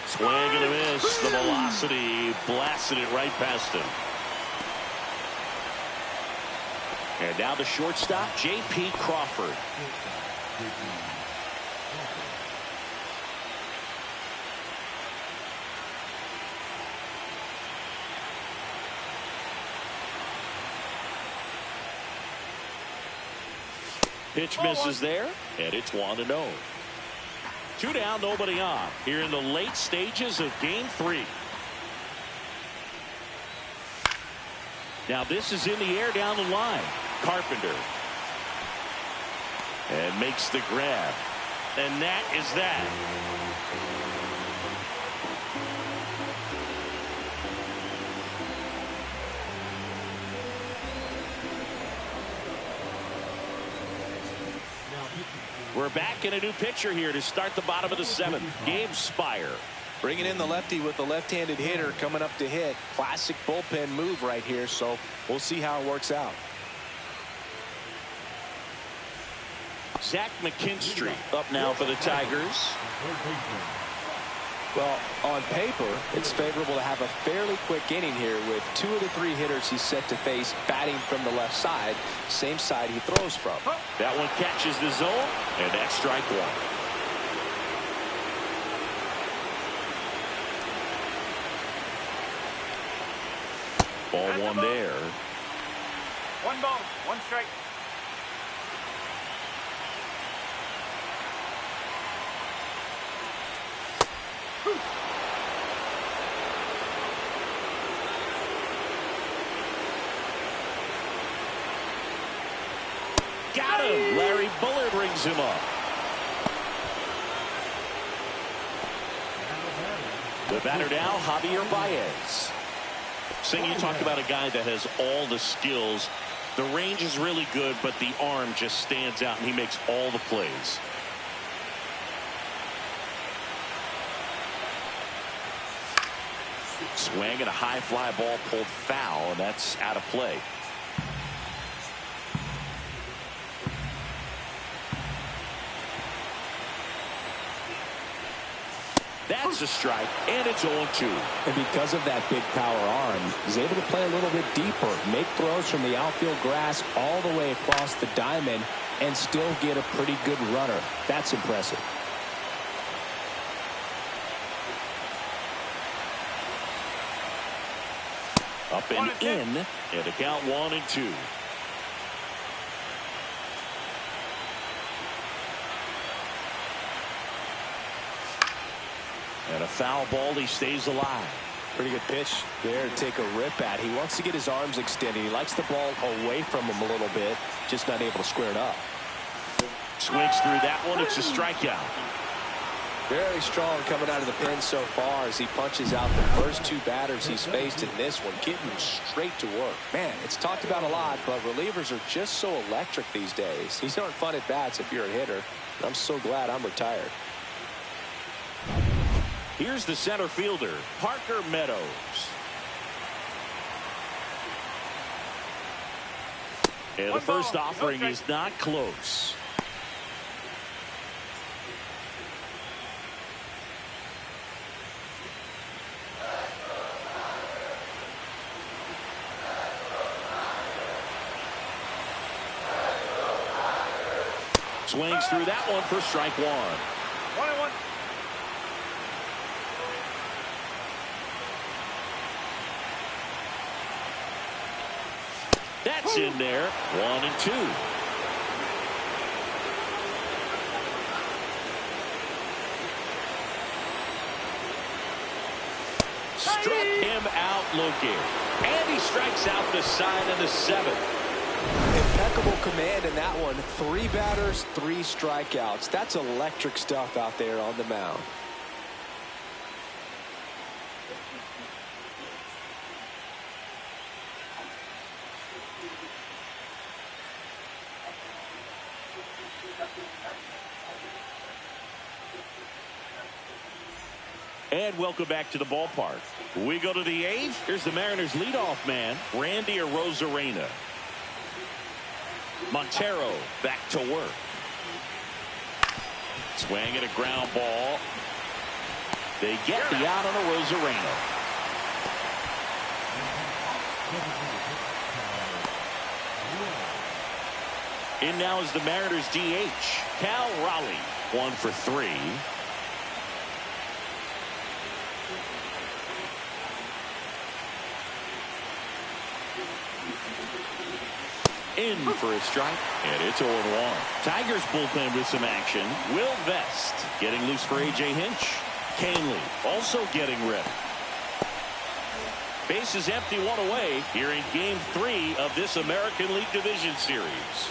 Swing and a miss. The velocity blasted it right past him. And now the shortstop, J.P. Crawford. Pitch misses there, and it's 1-0. 2 down, nobody on. Here in the late stages of Game 3. Now this is in the air down the line. Carpenter. And makes the grab. And that is that. We're back in a new pitcher here to start the bottom of the 7th. Gabe Spire. Bringing in the lefty with the left-handed hitter coming up to hit. Classic bullpen move right here, so we'll see how it works out. Zach McKinstry up now for the Tigers. Well, on paper, it's favorable to have a fairly quick inning here with 2 of the 3 hitters he's set to face batting from the left side, same side he throws from. That one catches the zone, and that's strike 1. Ball 1 there. 1 ball, 1 strike. Got him. Larry Buller brings him up. The batter now, Javier Baez. Sing, you talk about a guy that has all the skills. The range is really good, but the arm just stands out, and he makes all the plays. Swing and a high fly ball pulled foul, and that's out of play. That's a strike, and it's 0-2. And because of that big power arm, he's able to play a little bit deeper, make throws from the outfield grass all the way across the diamond, and still get a pretty good runner. That's impressive. Up and in, and a count 1-2. And a foul ball, he stays alive. Pretty good pitch there to take a rip at. He wants to get his arms extended. He likes the ball away from him a little bit, just not able to square it up. Swings through that one. It's a strikeout. Very strong coming out of the pen so far as he punches out the first 2 batters he's faced in this one, getting straight to work. Man, it's talked about a lot, but relievers are just so electric these days. These aren't fun at bats if you're a hitter. I'm so glad I'm retired. Here's the center fielder, Parker Meadows. And the first offering is not close. Swings through that one for strike 1. 1-1. That's in there. 1-2. Struck him out looking. And he strikes out the side of the 7th. Impeccable command in that one. 3 batters, 3 strikeouts. That's electric stuff out there on the mound. And welcome back to the ballpark. We go to the 8th. Here's the Mariners leadoff man, Randy Arozarena. Montero back to work. Swing at a ground ball. They get the out on Arozarena. In now is the Mariners DH, Cal Raleigh. 1 for 3. In for a strike, and it's 0-1. Tigers bullpen with some action. Will Vest getting loose for A.J. Hinch. Canley also getting ready. Bases empty, 1 away here in Game 3 of this American League Division Series.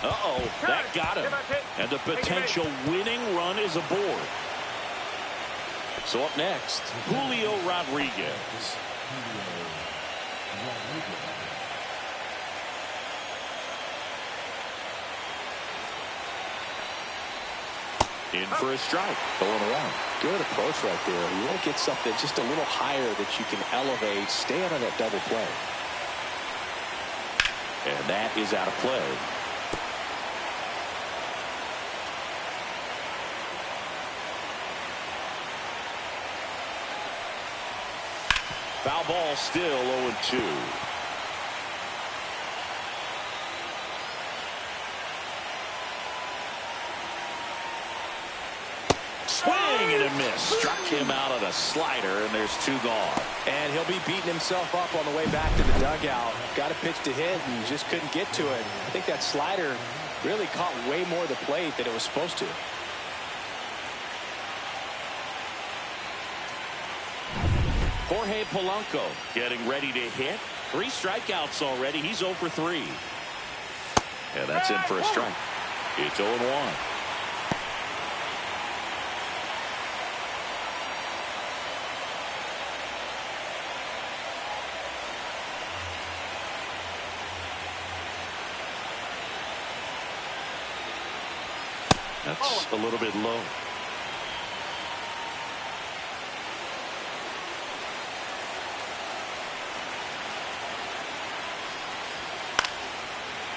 Uh-oh, that got him. And the potential winning run is aboard. So up next, Julio Rodriguez. In for a strike. 0-1. Good approach right there. You want to get something just a little higher that you can elevate. Stay out of that double play. And that is out of play. Foul ball, still 0-2. Swing and a miss. Struck him out of the slider, and there's 2 gone. And he'll be beating himself up on the way back to the dugout. Got a pitch to hit and just couldn't get to it. I think that slider really caught way more of the plate than it was supposed to. Jorge Polanco getting ready to hit. 3 strikeouts already. He's 0 for 3. And that's in for a strike. It's 0-1. That's a little bit low.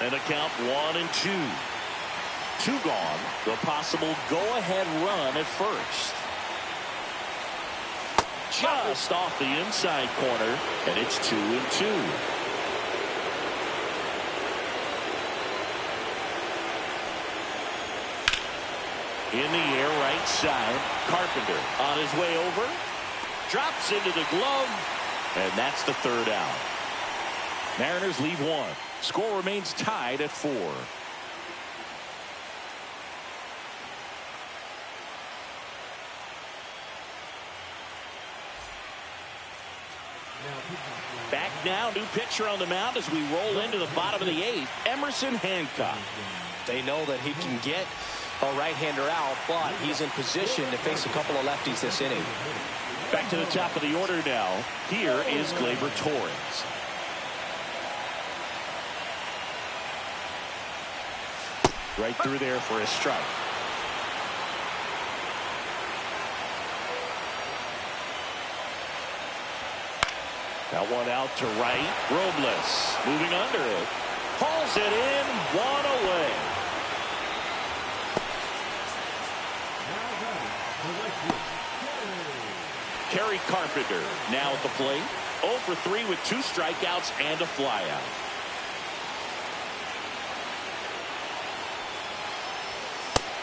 And a count 1-2. 2 gone. The possible go-ahead run at first. Just off the inside corner, and it's 2-2. In the air, right side. Carpenter on his way over. Drops into the glove. And that's the 3rd out. Mariners leave 1. Score remains tied at 4. Back now, new pitcher on the mound as we roll into the bottom of the 8th. Emerson Hancock. They know that he can get a right-hander out, but he's in position to face a couple of lefties this inning. Back to the top of the order now. Here is Gleyber Torres. Right through there for a strike. That one out to right. Robles moving under it. Hauls it in. 1 away. Kerry Carpenter now at the plate. 0 for 3 with 2 strikeouts and a flyout.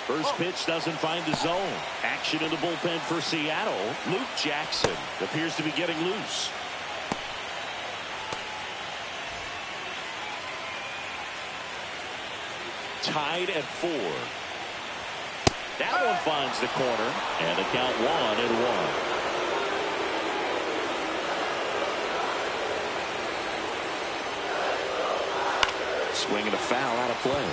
First pitch doesn't find the zone. Action in the bullpen for Seattle. Luke Jackson appears to be getting loose. Tied at 4. That one finds the corner, and the count 1-1. Swing and a foul out of play.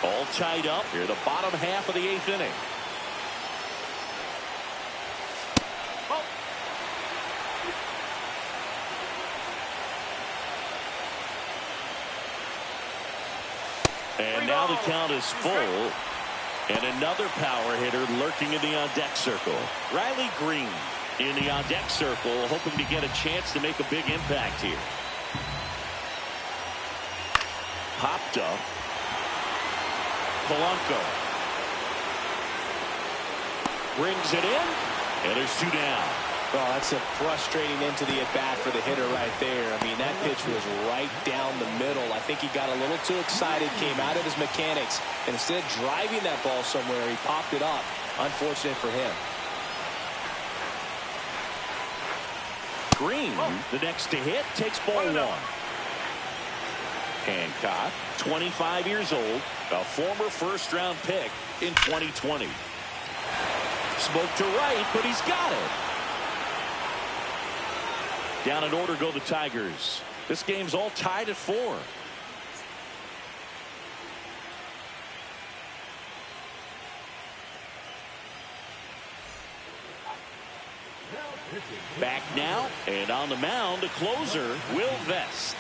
All tied up here, the bottom half of the 8th inning. And now the count is full. And another power hitter lurking in the on-deck circle. Riley Green in the on-deck circle, hoping to get a chance to make a big impact here. Popped up. Polanco brings it in, and there's 2 down. Well, that's a frustrating end to the at-bat for the hitter right there. I mean, that pitch was right down the middle. I think he got a little too excited, came out of his mechanics, and instead of driving that ball somewhere, he popped it up. Unfortunate for him. Green, the next to hit, takes ball 1. Hancock, 25 years old, a former first-round pick in 2020. Smoke to right, but he's got it. Down in order go the Tigers. This game's all tied at 4. Back now, and on the mound, the closer, Will Vest.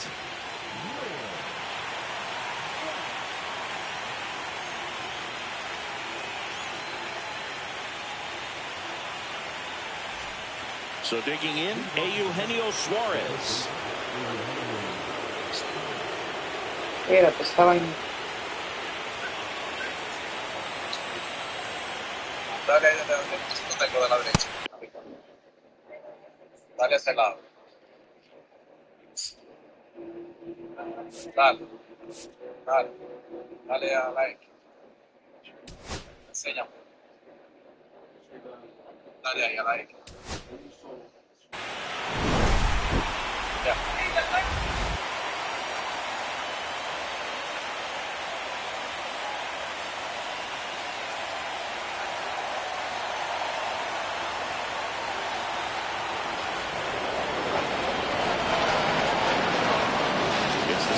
So digging in, Eugenio Suarez. Espérate, estaban. Dale, no tengo de la derecha. Dale a ese lado. Dale. Dale. Dale a la X. Enséñame. Dale ahí a la X. Ya.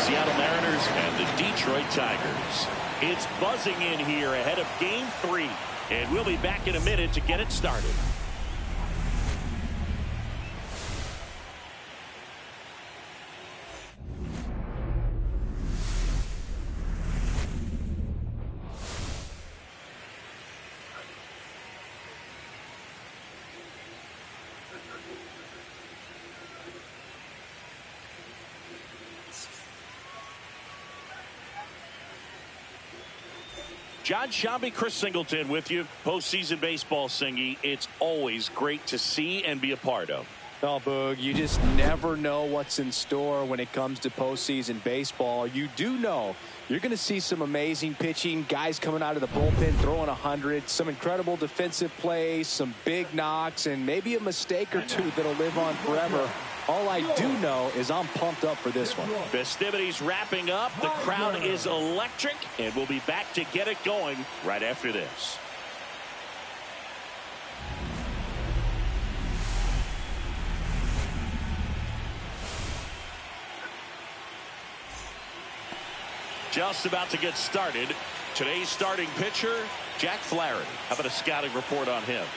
Seattle Mariners and the Detroit Tigers. It's buzzing in here ahead of Game 3, and we'll be back in a minute to get it started. John Shambi, Chris Singleton with you. Postseason baseball, Singy. It's always great to see and be a part of. Oh, Boog, you just never know what's in store when it comes to postseason baseball. You do know you're going to see some amazing pitching, guys coming out of the bullpen throwing 100, some incredible defensive plays, some big knocks, and maybe a mistake or two that'll live on forever. All I do know is I'm pumped up for this one. Festivities wrapping up. The crowd is electric, and we'll be back to get it going right after this. Just about to get started. Today's starting pitcher, Jack Flaherty. How about a scouting report on him?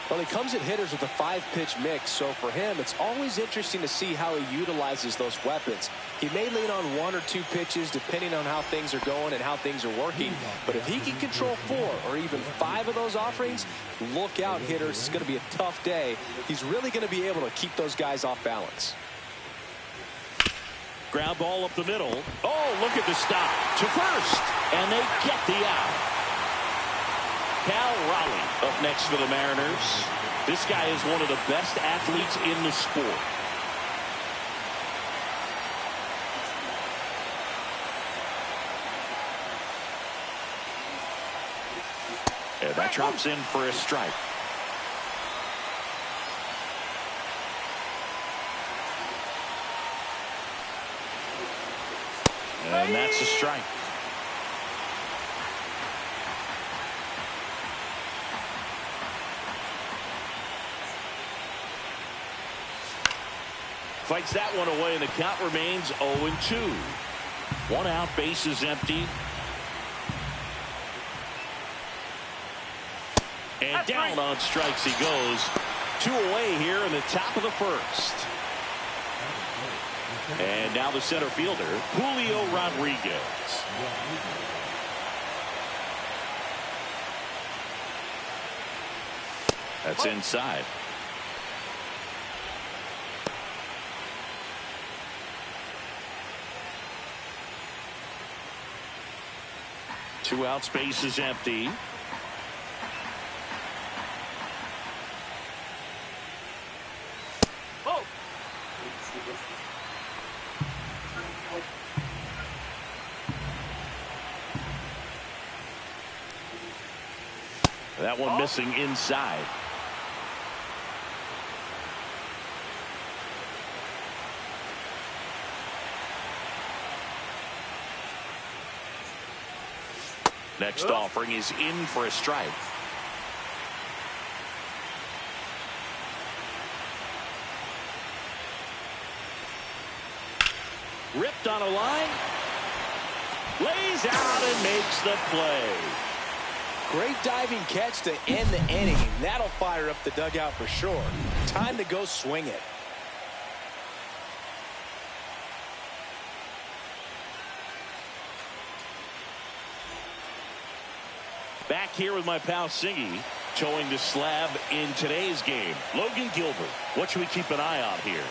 Well, he comes at hitters with a 5-pitch mix, so for him, it's always interesting to see how he utilizes those weapons. He may lean on 1 or 2 pitches depending on how things are going and how things are working, but if he can control 4 or even 5 of those offerings, look out, hitters. It's going to be a tough day. He's really going to be able to keep those guys off balance. Ground ball up the middle. Oh, look at the stop to first, and they get the out. Cal Raleigh up next for the Mariners. This guy is one of the best athletes in the sport. And that drops in for a strike. And that's a strike. Fights that one away, and the count remains 0-2. 1 out, bases empty. And down on strikes he goes. 2 away here in the top of the first. And now the center fielder, Julio Rodriguez. That's inside. Two outs, base is empty. Oh. That one missing inside. Next offering is in for a strike. Ripped on a line. Lays out and makes the play. Great diving catch to end the inning. That'll fire up the dugout for sure. Time to go swing it. Back here with my pal Singy, towing the slab in today's game. Logan Gilbert, what should we keep an eye on here?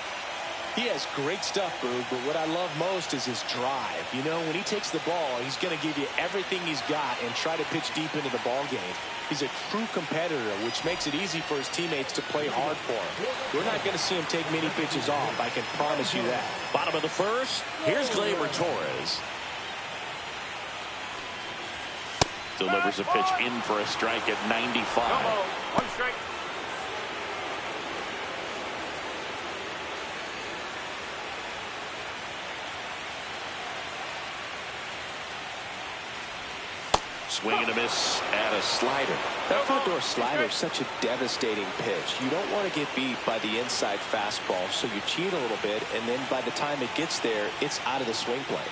He has great stuff, Boog, but what I love most is his drive. You know, when he takes the ball, he's going to give you everything he's got and try to pitch deep into the ball game. He's a true competitor, which makes it easy for his teammates to play hard for him. We're not going to see him take many pitches off, I can promise you that. Bottom of the first, here's Gleyber Torres. Delivers a pitch in for a strike at 95. One strike. Swing and a miss at a slider. That front door slider is such a devastating pitch. You don't want to get beat by the inside fastball, so you cheat a little bit, and then by the time it gets there, it's out of the swing plane.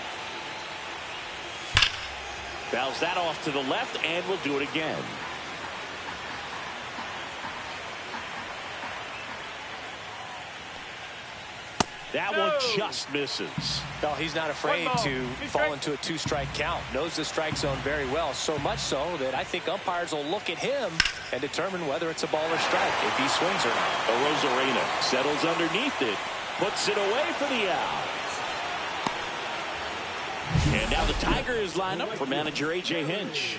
Fouls that off to the left, and we'll do it again. That one just misses. Well, he's not afraid to fall into a two-strike count. Knows the strike zone very well, so much so that I think umpires will look at him and determine whether it's a ball or strike, if he swings or not. Arozarena settles underneath it, puts it away for the out. And now the Tigers line up for manager A.J. Hinch.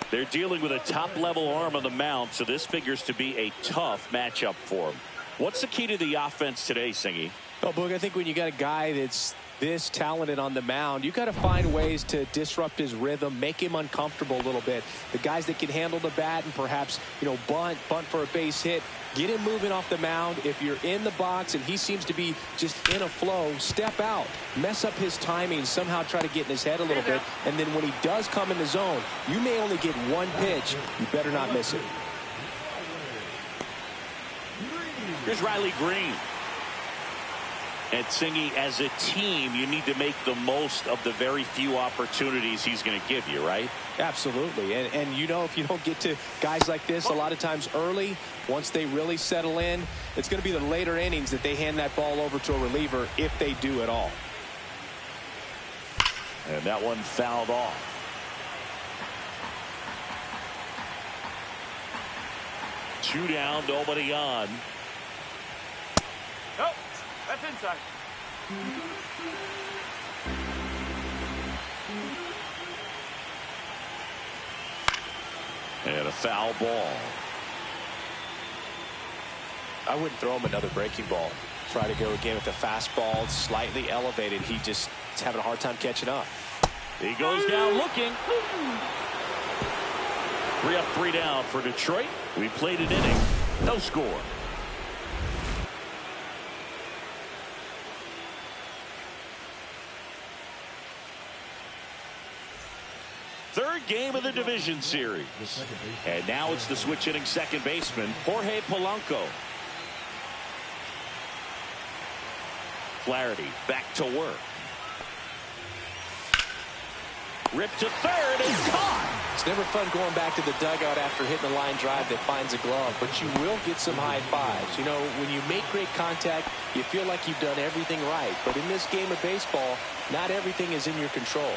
They're dealing with a top-level arm on the mound, so this figures to be a tough matchup for him. What's the key to the offense today, Singy? Well, Boog, I think when you got a guy that's this talented on the mound, you got to find ways to disrupt his rhythm, make him uncomfortable a little bit. The guys that can handle the bat and perhaps, bunt for a base hit, get him moving off the mound. If you're in the box and he seems to be just in a flow, step out, mess up his timing, somehow try to get in his head a little bit. And then when he does come in the zone, you may only get one pitch. You better not miss it. Here's Riley Green. And Singy, as a team, you need to make the most of the very few opportunities he's going to give you, right? Absolutely. And if you don't get to guys like this a lot of times early, once they really settle in, it's going to be the later innings that they hand that ball over to a reliever, if they do at all. And that one fouled off. Two down, nobody on. Nope. That's inside. And a foul ball. I wouldn't throw him another breaking ball. Try to go again with the fastball, slightly elevated. He just is having a hard time catching up. He goes down looking. 3 up, 3 down for Detroit. We played an inning. No score. Third game of the division series. And now it's the switch hitting second baseman, Jorge Polanco. Flaherty back to work. Ripped to third and caught. It's never fun going back to the dugout after hitting a line drive that finds a glove, but you will get some high fives. When you make great contact, you feel like you've done everything right. But in this game of baseball, not everything is in your control.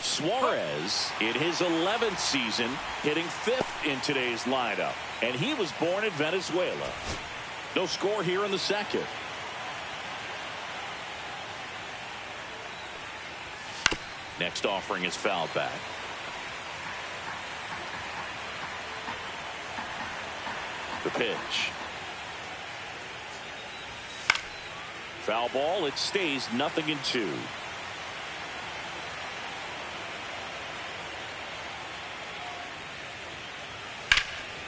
Suarez in his 11th season, hitting 5th in today's lineup, and he was born in Venezuela. No score here in the second. Next offering is fouled back. The pitch. Foul ball. It stays 0-2.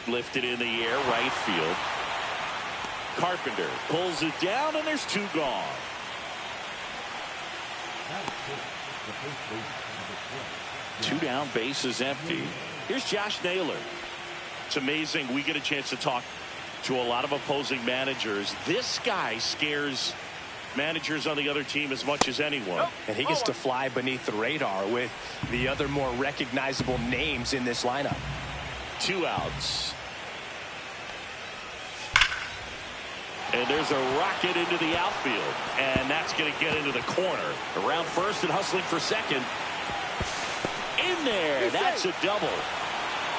Lifted in the air, right field. Carpenter pulls it down, and there's 2 gone. Two down, bases empty. Here's Josh Naylor. It's amazing. We get a chance to talk to a lot of opposing managers. This guy scares managers on the other team as much as anyone. And he gets to fly beneath the radar with the other more recognizable names in this lineup. 2 outs. And there's a rocket into the outfield. And that's going to get into the corner. Around first and hustling for second. In there. That's a double.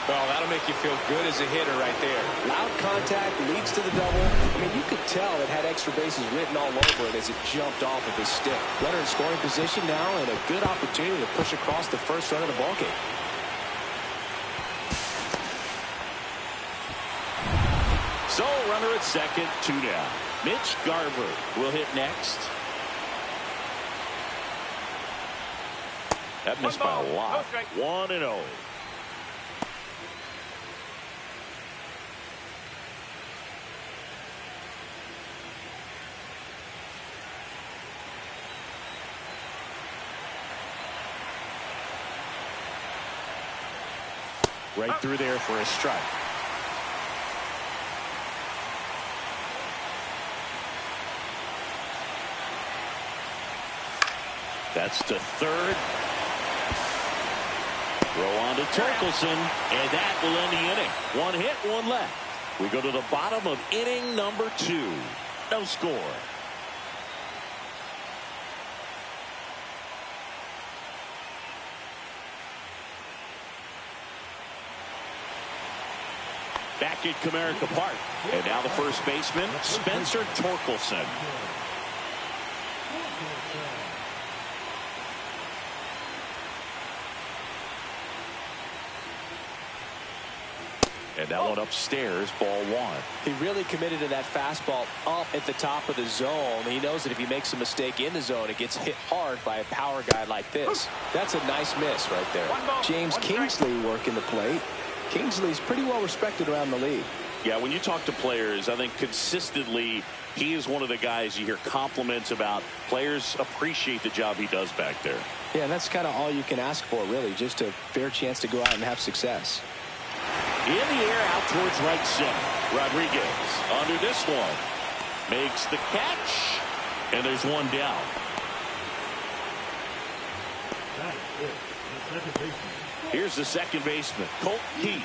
Well, that'll make you feel good as a hitter right there. Loud contact leads to the double. I mean, you could tell it had extra bases written all over it as it jumped off of his stick. Runner in scoring position now and a good opportunity to push across the first run of the ballgame. So, runner at second, 2 down. Mitch Garver will hit next. That missed by a lot. 1-0. Right through there for a strike. That's to third. Throw on to Torkelson, and that will end the inning. 1 hit, 1 left. We go to the bottom of inning number 2. No score. Back at Comerica Park. And now the first baseman, Spencer Torkelson. And that one upstairs, ball 1. He really committed to that fastball up at the top of the zone. He knows that if he makes a mistake in the zone, it gets hit hard by a power guy like this. That's a nice miss right there. James Kingsley working the plate. Kingsley's pretty well respected around the league. Yeah, when you talk to players, I think consistently he is one of the guys you hear compliments about. Players appreciate the job he does back there. Yeah, and that's kind of all you can ask for, really, just a fair chance to go out and have success. In the air, out towards right center. Rodriguez under this one. Makes the catch. And there's 1 down. Here's the second baseman, Colt Keith.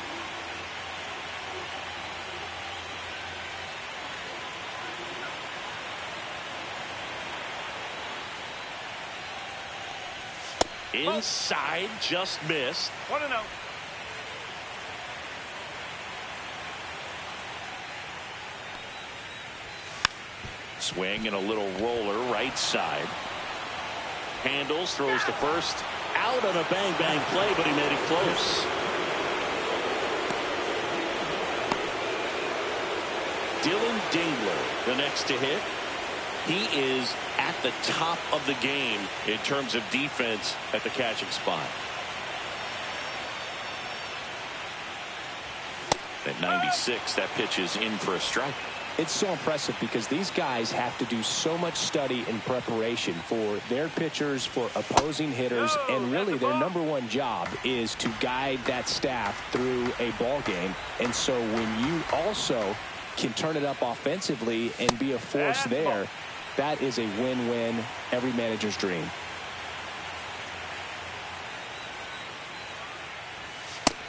Inside, just missed. 1-0. Swing and a little roller right side. Handles, throws to first. Out on a bang-bang play, but he made it close. Dylan Dingler, the next to hit. He is at the top of the game in terms of defense at the catching spot. At 96, that pitch is in for a strike. It's so impressive because these guys have to do so much study and preparation for their pitchers, for opposing hitters, and really their #1 job is to guide that staff through a ball game. And so when you also can turn it up offensively and be a force there, that is a win-win, every manager's dream.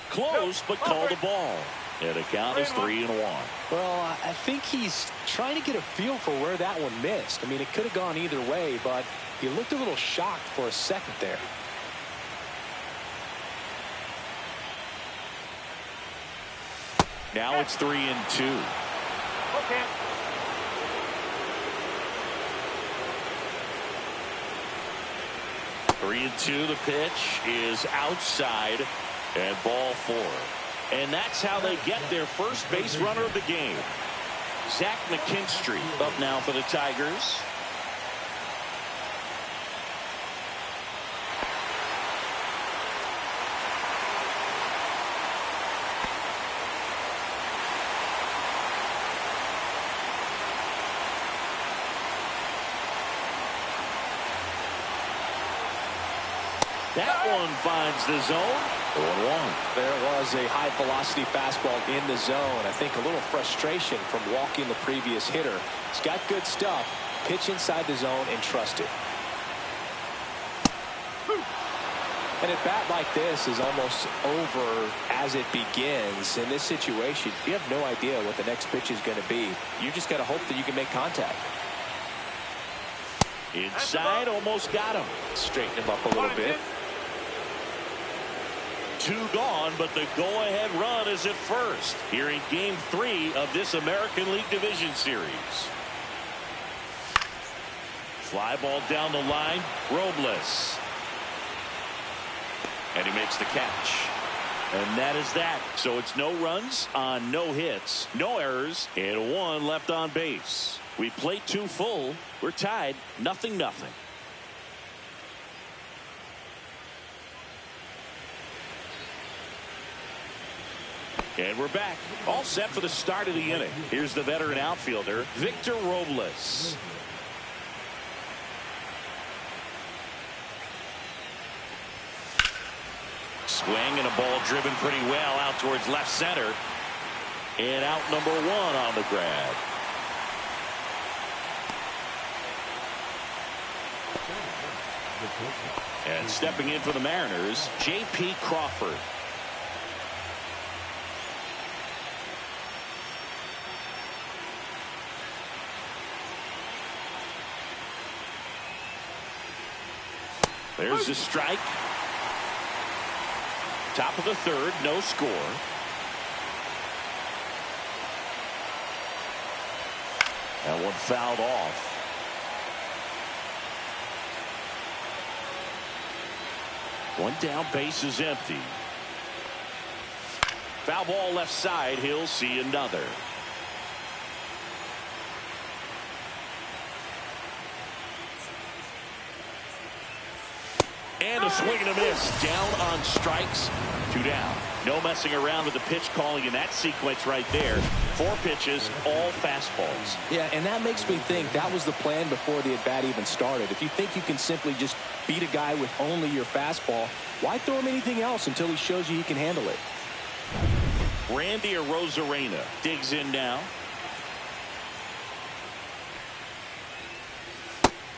Close, but called the ball. And the count is 3-1. Well, I think he's trying to get a feel for where that one missed. I mean, it could have gone either way, but he looked a little shocked for a second there. Now it's 3-2. Okay. Three and 2, the pitch is outside, and ball 4. And that's how they get their first base runner of the game. Zach McKinstry up now for the Tigers. That one finds the zone. 0-1. There was a high velocity fastball in the zone. I think a little frustration from walking the previous hitter. He's got good stuff, pitch inside the zone and trust it. And a bat like this is almost over as it begins. In this situation, you have no idea what the next pitch is going to be. You just got to hope that you can make contact. Inside, almost got him. Straighten him up a little bit. 2 gone, but the go-ahead run is at first here in Game 3 of this American League Division Series. Fly ball down the line. Robles. And he makes the catch. And that is that. So it's no runs on no hits, no errors, and 1 left on base. We played 2 full. We're tied 0-0. And we're back. All set for the start of the inning. Here's the veteran outfielder, Victor Robles. Swing and a ball driven pretty well out towards left center. And out number 1 on the grab. And stepping in for the Mariners, J.P. Crawford. There's the strike. Top of the 3rd, no score. That one fouled off. One down, base is empty. Foul ball left side, he'll see another. And a swing and a miss. Down on strikes. 2 down. No messing around with the pitch calling in that sequence right there. 4 pitches, all fastballs. Yeah, and that makes me think that was the plan before the at-bat even started. If you think you can simply just beat a guy with only your fastball, why throw him anything else until he shows you he can handle it? Randy Arozarena digs in now.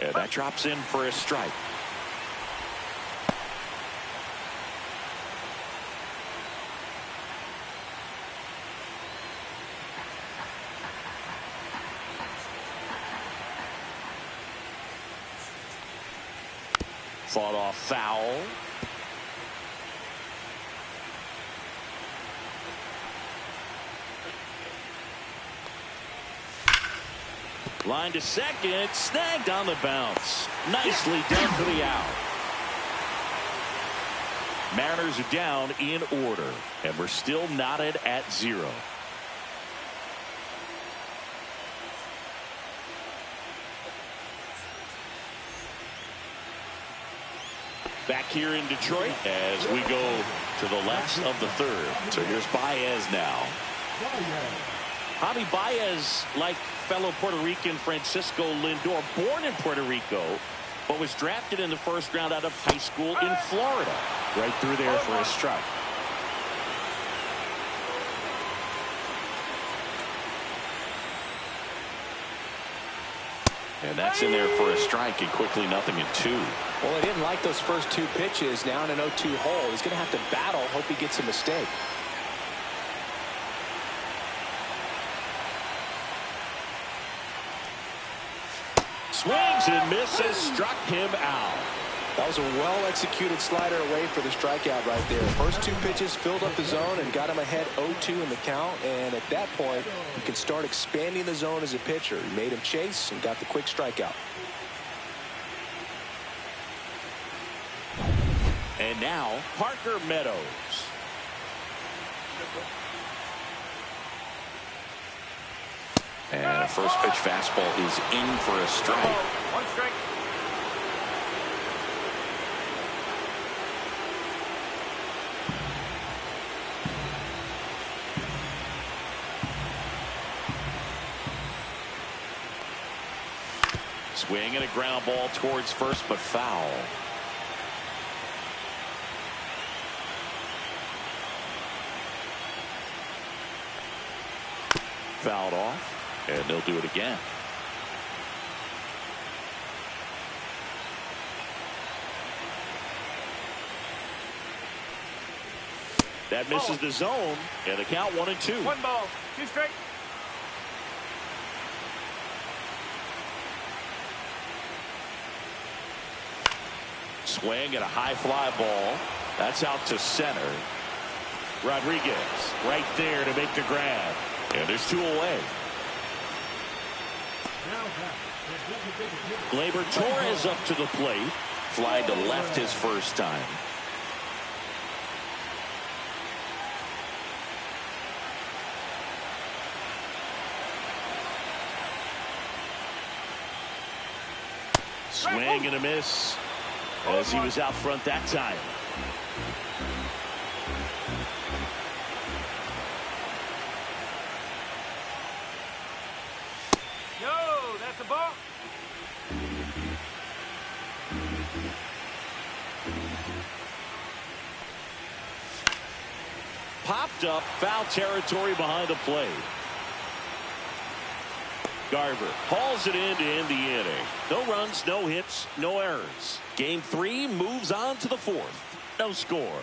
And that drops in for a strike. Fought off foul. Line to second, snagged on the bounce. Nicely done for the out. Mariners are down in order, and we're still knotted at 0. Back here in Detroit as we go to the last of the 3rd. So here's Baez now. Javi Baez, like fellow Puerto Rican Francisco Lindor, born in Puerto Rico, but was drafted in the 1st round out of high school in Florida. Right through there for a strike. And that's in there for a strike, and quickly 0-2. Well, he didn't like those first 2 pitches. Now in an 0-2 hole, he's going to have to battle, hope he gets a mistake. Swings and misses, struck him out. That was a well-executed slider away for the strikeout right there. First 2 pitches filled up the zone and got him ahead 0-2 in the count. And at that point, you can start expanding the zone as a pitcher. He made him chase and got the quick strikeout. And now, Parker Meadows. And a first pitch fastball is in for a strike. 1 strike. Swing and a ground ball towards first, but foul. Fouled off, and they'll do it again. That misses the zone, and the count 1-2. 1 ball, 2 straight. Swing and a high fly ball. That's out to center. Rodriguez right there to make the grab. And there's 2 away. Gleyber Torres up to the plate. Fly to left his first time. Swing and a miss as he was out front that time. No, that's a ball. Popped up, foul territory behind the plate. Garver hauls it in to end the inning. No runs, no hits, no errors. Game 3 moves on to the 4th. No score.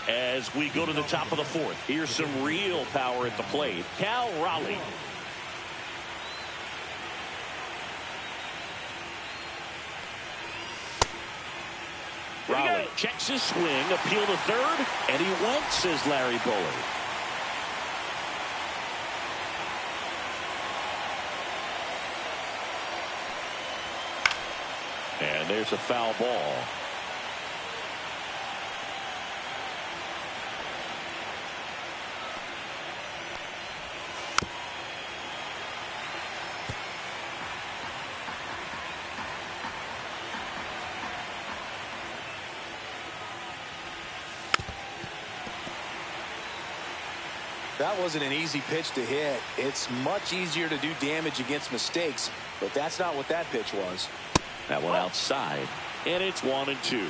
As we go to the top of the 4th, here's some real power at the plate. Cal Raleigh. Raleigh checks his swing, appeal to third, and he went, says Larry Bullard. And there's a foul ball. That wasn't an easy pitch to hit. It's much easier to do damage against mistakes, but that's not what that pitch was. That one outside, and it's 1-2.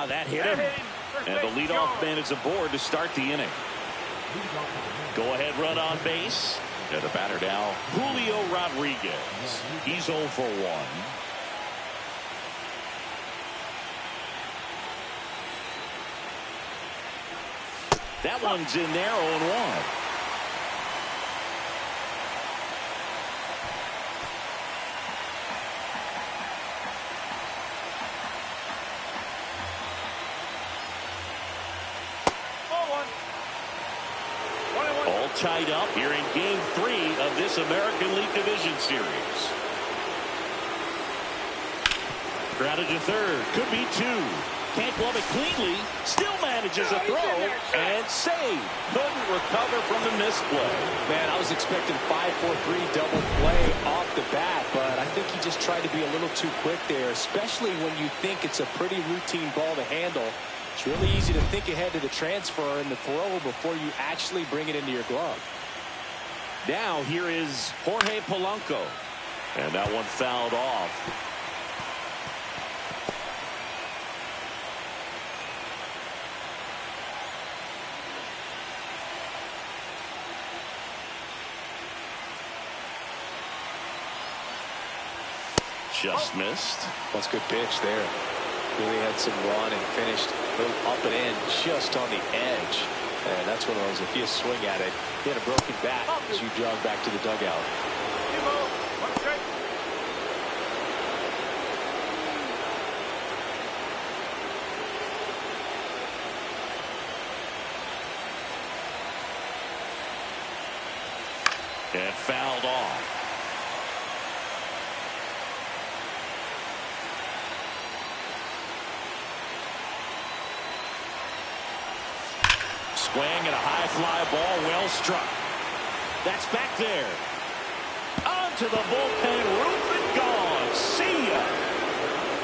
That hit him. And the leadoff man is aboard to start the inning. Go ahead run on base. And the batter now, Julio Rodriguez. He's 0 for 1. That one's in there, 0-1. All tied up here in Game 3 of this American League Division Series. Grounded to third. Could be 2. Can't glove it cleanly. Still manages a throw and save. Couldn't recover from the misplay. Man, I was expecting 5-4-3 double play off the bat, but I think he just tried to be a little too quick there, especially when you think it's a pretty routine ball to handle. It's really easy to think ahead to the transfer and the throw before you actually bring it into your glove. Now here is Jorge Polanco. And that one fouled off. Just missed. That's a good pitch there. Really had some run and finished a little up and in just on the edge. And that's one of those, if you swing at it, you had a broken bat as you jog back to the dugout. And fouled off. Swing and a high fly ball, well struck. That's back there. Onto the bullpen roof and gone. See ya.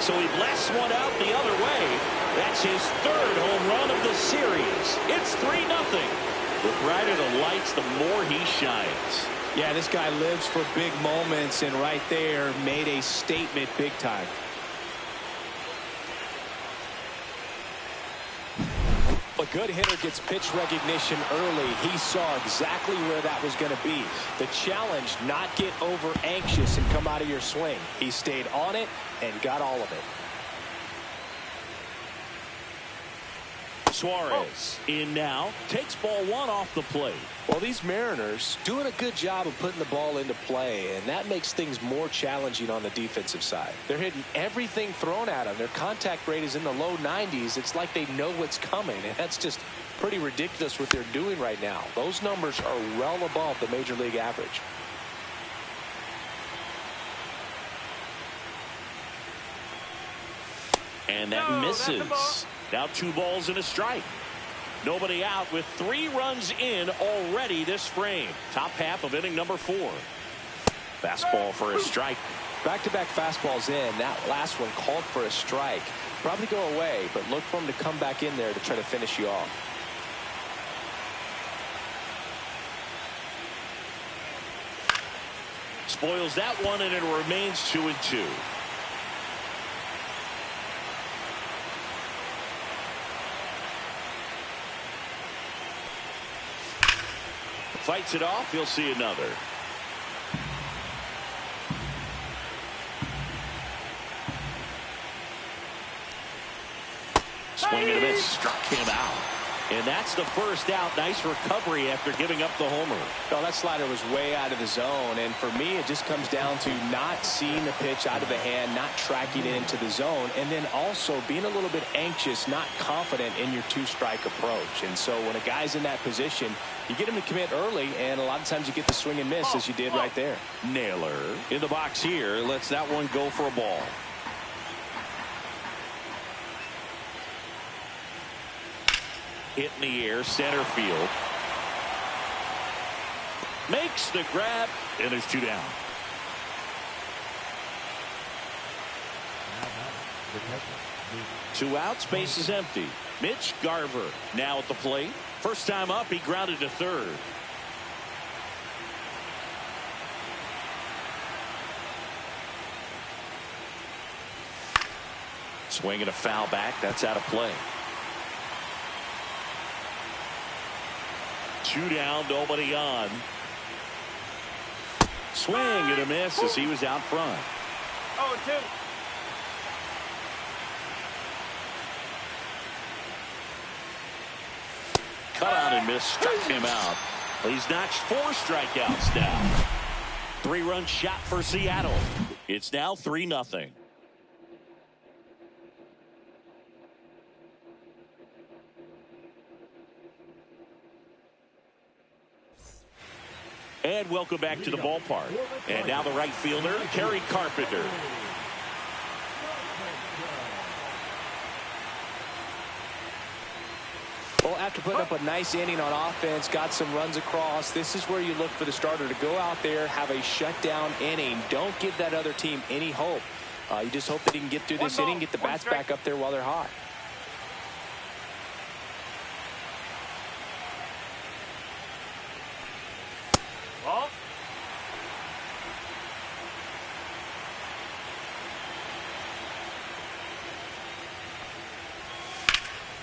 So he blasts one out the other way. That's his 3rd home run of the series. It's 3-0. The brighter the lights, the more he shines. Yeah, this guy lives for big moments, and right there made a statement big time. A good hitter gets pitch recognition early. He saw exactly where that was going to be. The challenge, not get over anxious and come out of your swing. He stayed on it and got all of it. Suarez in now, takes ball one off the plate. Well, these Mariners doing a good job of putting the ball into play, and that makes things more challenging on the defensive side. They're hitting everything thrown at them. Their contact rate is in the low 90s. It's like they know what's coming, and that's just pretty ridiculous what they're doing right now. Those numbers are well above the major league average. And that misses. Now 2 balls and a strike. Nobody out with 3 runs in already this frame. Top half of inning number 4. Fastball for a strike. Back-to-back fastballs in. That last one called for a strike. Probably go away, but look for him to come back in there to try to finish you off. Spoils that one, and it remains 2-2. Fights it off. He'll see another. Swing and a miss. Struck him out. And that's the first out. Nice recovery after giving up the homer. Oh, that slider was way out of the zone. And for me, it just comes down to not seeing the pitch out of the hand, not tracking it into the zone, and then also being a little bit anxious, not confident in your 2-strike approach. And so when a guy's in that position, you get him to commit early, and a lot of times you get the swing and miss, as you did right there. Naylor in the box here. Lets that one go for a ball. Hit in the air, center field. Makes the grab, and there's 2 down. Two outs, base is empty. Mitch Garver now at the plate. First time up, he grounded to third. Swing and a foul back. That's out of play. 2 down, nobody on. Swing and a miss as he was out front. 0-2. Cut out and miss, struck him out. He's notched 4 strikeouts now. 3-run shot for Seattle. It's now 3-0. And welcome back to the ballpark. And now the right fielder, Kerry Carpenter. Well, after putting up a nice inning on offense, got some runs across, this is where you look for the starter to go out there, have a shutdown inning. Don't give that other team any hope. You just hope that he can get through this inning, get the bats back up there while they're hot. Ball.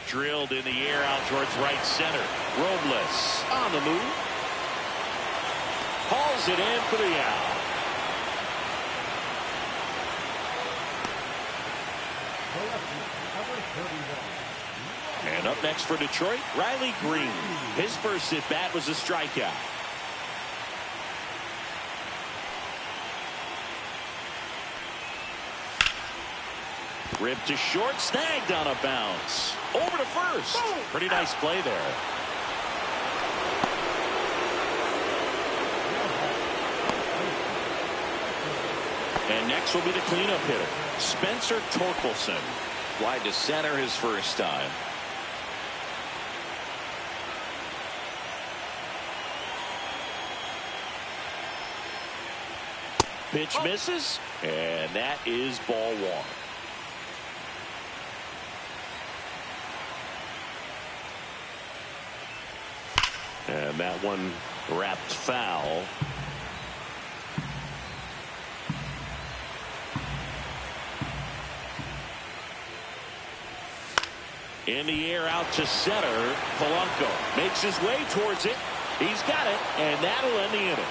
Drilled in the air out towards right center. Robles on the move. Hauls it in for the out. And up next for Detroit, Riley Green. His first at bat was a strikeout. Ripped to short, snagged on a bounce. Over to first. Pretty nice play there. And next will be the cleanup hitter, Spencer Torkelson. Wide to center his first time. Pitch misses, and that is ball 1. And that one wrapped foul. In the air out to center. Polanco makes his way towards it. He's got it, and that'll end the inning.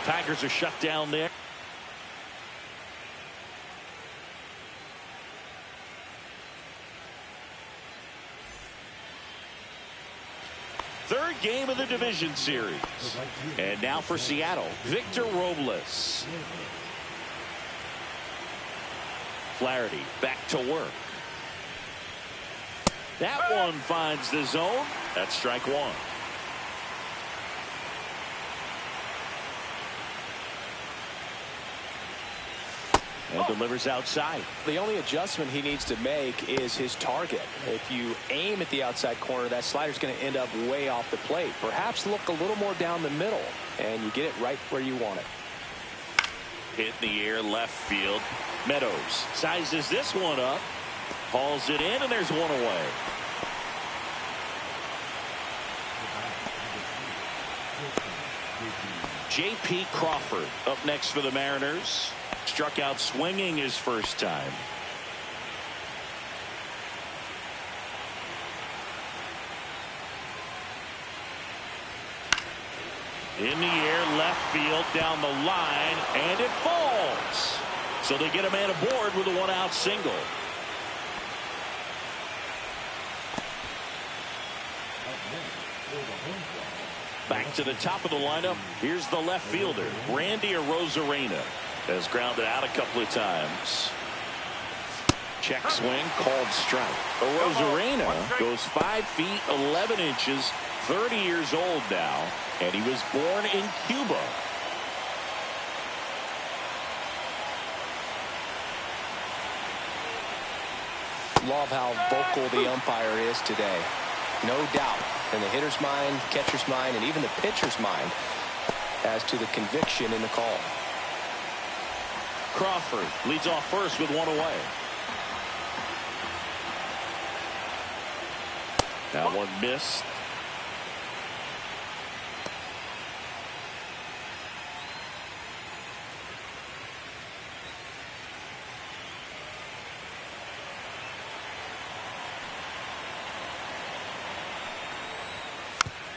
Tigers are shut down there. Third game of the division series. And now for Seattle, Victor Robles. Flaherty back to work. That one finds the zone. That's strike one. And delivers outside. The only adjustment he needs to make is his target. If you aim at the outside corner, that slider's going to end up way off the plate. Perhaps look a little more down the middle, and you get it right where you want it. Hit in the air left field. Meadows sizes this one up. Hauls it in, and there's one away. J.P. Crawford up next for the Mariners. Struck out swinging his first time. In the air left field down the line, and it falls. So they get a man aboard with a one-out single. Back to the top of the lineup. Here's the left fielder, Randy Arozarena. Has grounded out a couple of times. Check swing, called strike. Arozarena goes 5 feet 11 inches, 30 years old now, and he was born in Cuba. Love how vocal the umpire is today. No doubt in the hitter's mind, catcher's mind, and even the pitcher's mind as to the conviction in the call. Crawford leads off first with one away. That one missed.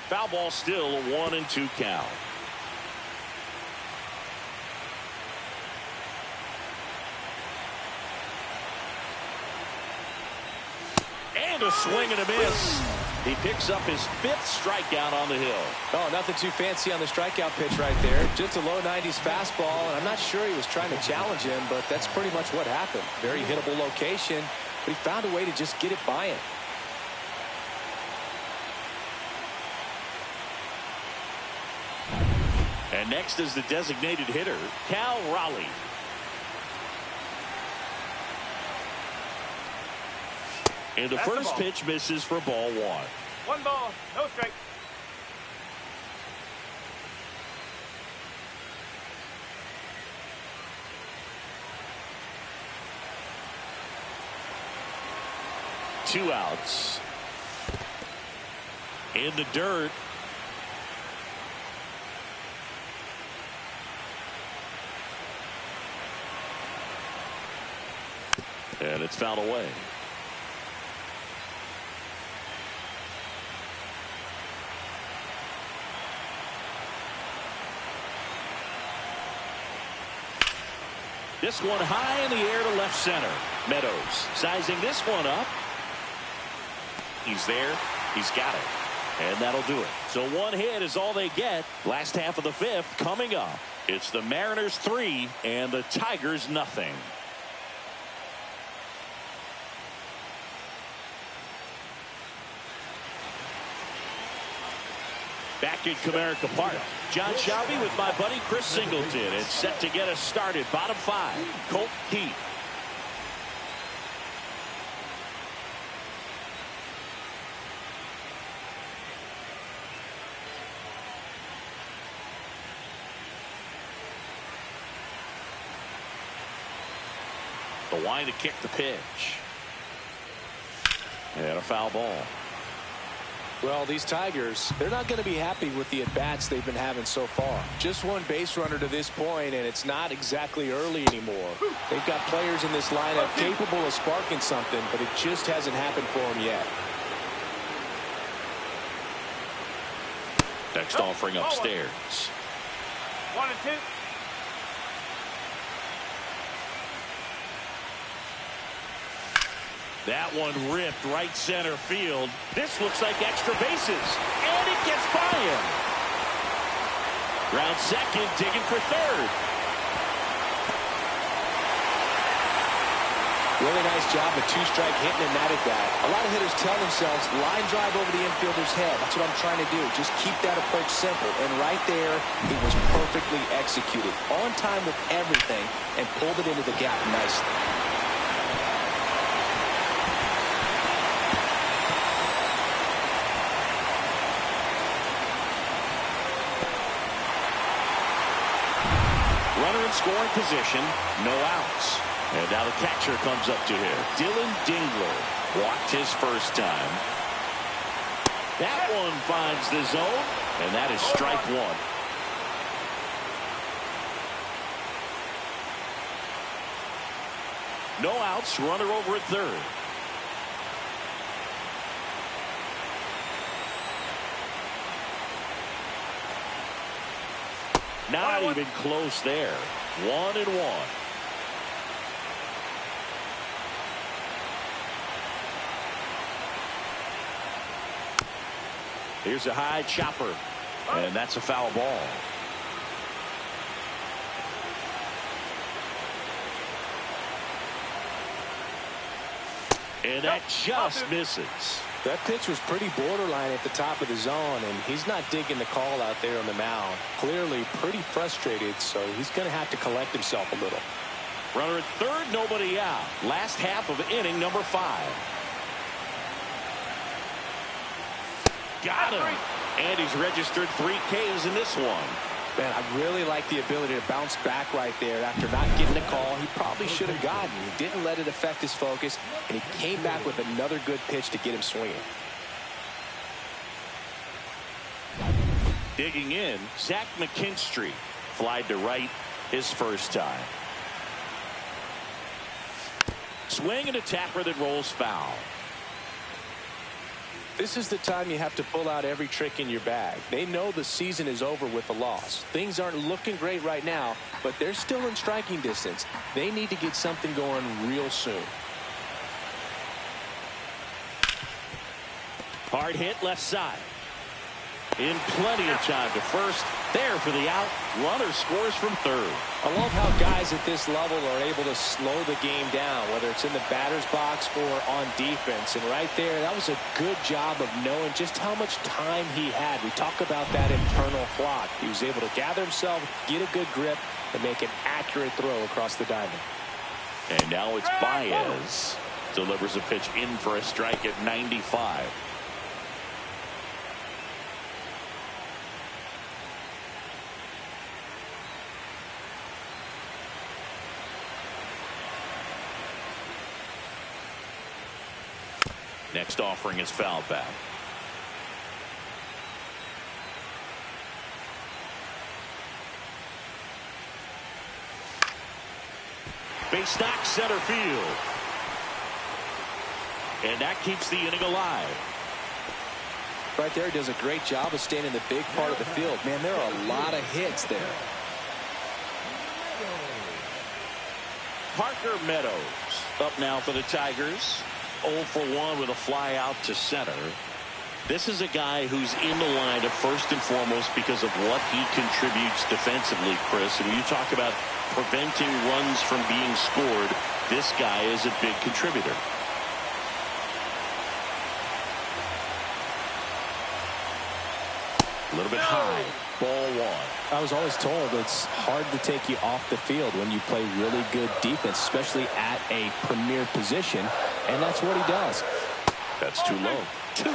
Foul ball, still a 1-2 count. And a swing and a miss. He picks up his 5th strikeout on the hill. Oh, nothing too fancy on the strikeout pitch right there. Just a low 90s fastball, and I'm not sure he was trying to challenge him, but that's pretty much what happened. Very hittable location, but he found a way to just get it by him. And next is the designated hitter, Cal Raleigh. And the first pitch misses for ball one. 1 ball, no strike. Two outs. In the dirt. And it's fouled away. This one high in the air to left center. Meadows sizing this one up. He's there. He's got it. And that'll do it. So one hit is all they get. Last half of the 5th coming up. It's the Mariners 3 and the Tigers nothing. Back in Comerica Park, John Shelby with my buddy Chris Singleton. It's set to get us started. Bottom 5, Colt Keith. The line to kick the pitch. And a foul ball. Well, these Tigers, they're not going to be happy with the at-bats they've been having so far. Just one base runner to this point, and it's not exactly early anymore. They've got players in this lineup capable of sparking something, but it just hasn't happened for them yet. Next offering upstairs. 1 and 2. That one ripped right center field. This looks like extra bases, and it gets by him. Round second, digging for third. Really nice job of two-strike hitting in that at bat. A lot of hitters tell themselves, line drive over the infielder's head. That's what I'm trying to do. Just keep that approach simple. And right there, it was perfectly executed. On time with everything, and pulled it into the gap nicely. Runner in scoring position, no outs. And now the catcher comes up to him. Dylan Dingler walked his first time. That one finds the zone, and that is strike one. No outs, runner over at third. Not even close there. 1-1. Here's a high chopper, and that's a foul ball. And that just misses. That pitch was pretty borderline at the top of the zone, and he's not digging the call out there on the mound. Clearly pretty frustrated, so he's going to have to collect himself a little. Runner at third, nobody out. Last half of inning number 5. Got him. And he's registered 3 Ks in this one. Man, I really like the ability to bounce back right there after not getting a call he probably should have gotten. He didn't let it affect his focus, and he came back with another good pitch to get him swinging. Digging in, Zach McKinstry. Flied to right his first time. Swing and a tapper that rolls foul. This is the time you have to pull out every trick in your bag. They know the season is over with a loss. Things aren't looking great right now, but they're still in striking distance. They need to get something going real soon. Hard hit left side. In plenty of time to first. There for the out. Runner scores from third. I love how guys at this level are able to slow the game down, whether it's in the batter's box or on defense. And right there, that was a good job of knowing just how much time he had. We talk about that internal clock. He was able to gather himself, get a good grip, and make an accurate throw across the diamond. And now it's Baez. Delivers a pitch in for a strike at 95. Next offering is fouled back. Base knock center field. And that keeps the inning alive. Right there, does a great job of staying in the big part of the field. Man, there are a lot of hits there. Parker Meadows up now for the Tigers. 0 for 1 with a fly out to center. This is a guy who's in the lineup first and foremost because of what he contributes defensively, Chris. And when you talk about preventing runs from being scored, this guy is a big contributor. A little bit high. Ball 1. I was always told it's hard to take you off the field when you play really good defense, especially at a premier position, and that's what he does. That's too low. 2-0.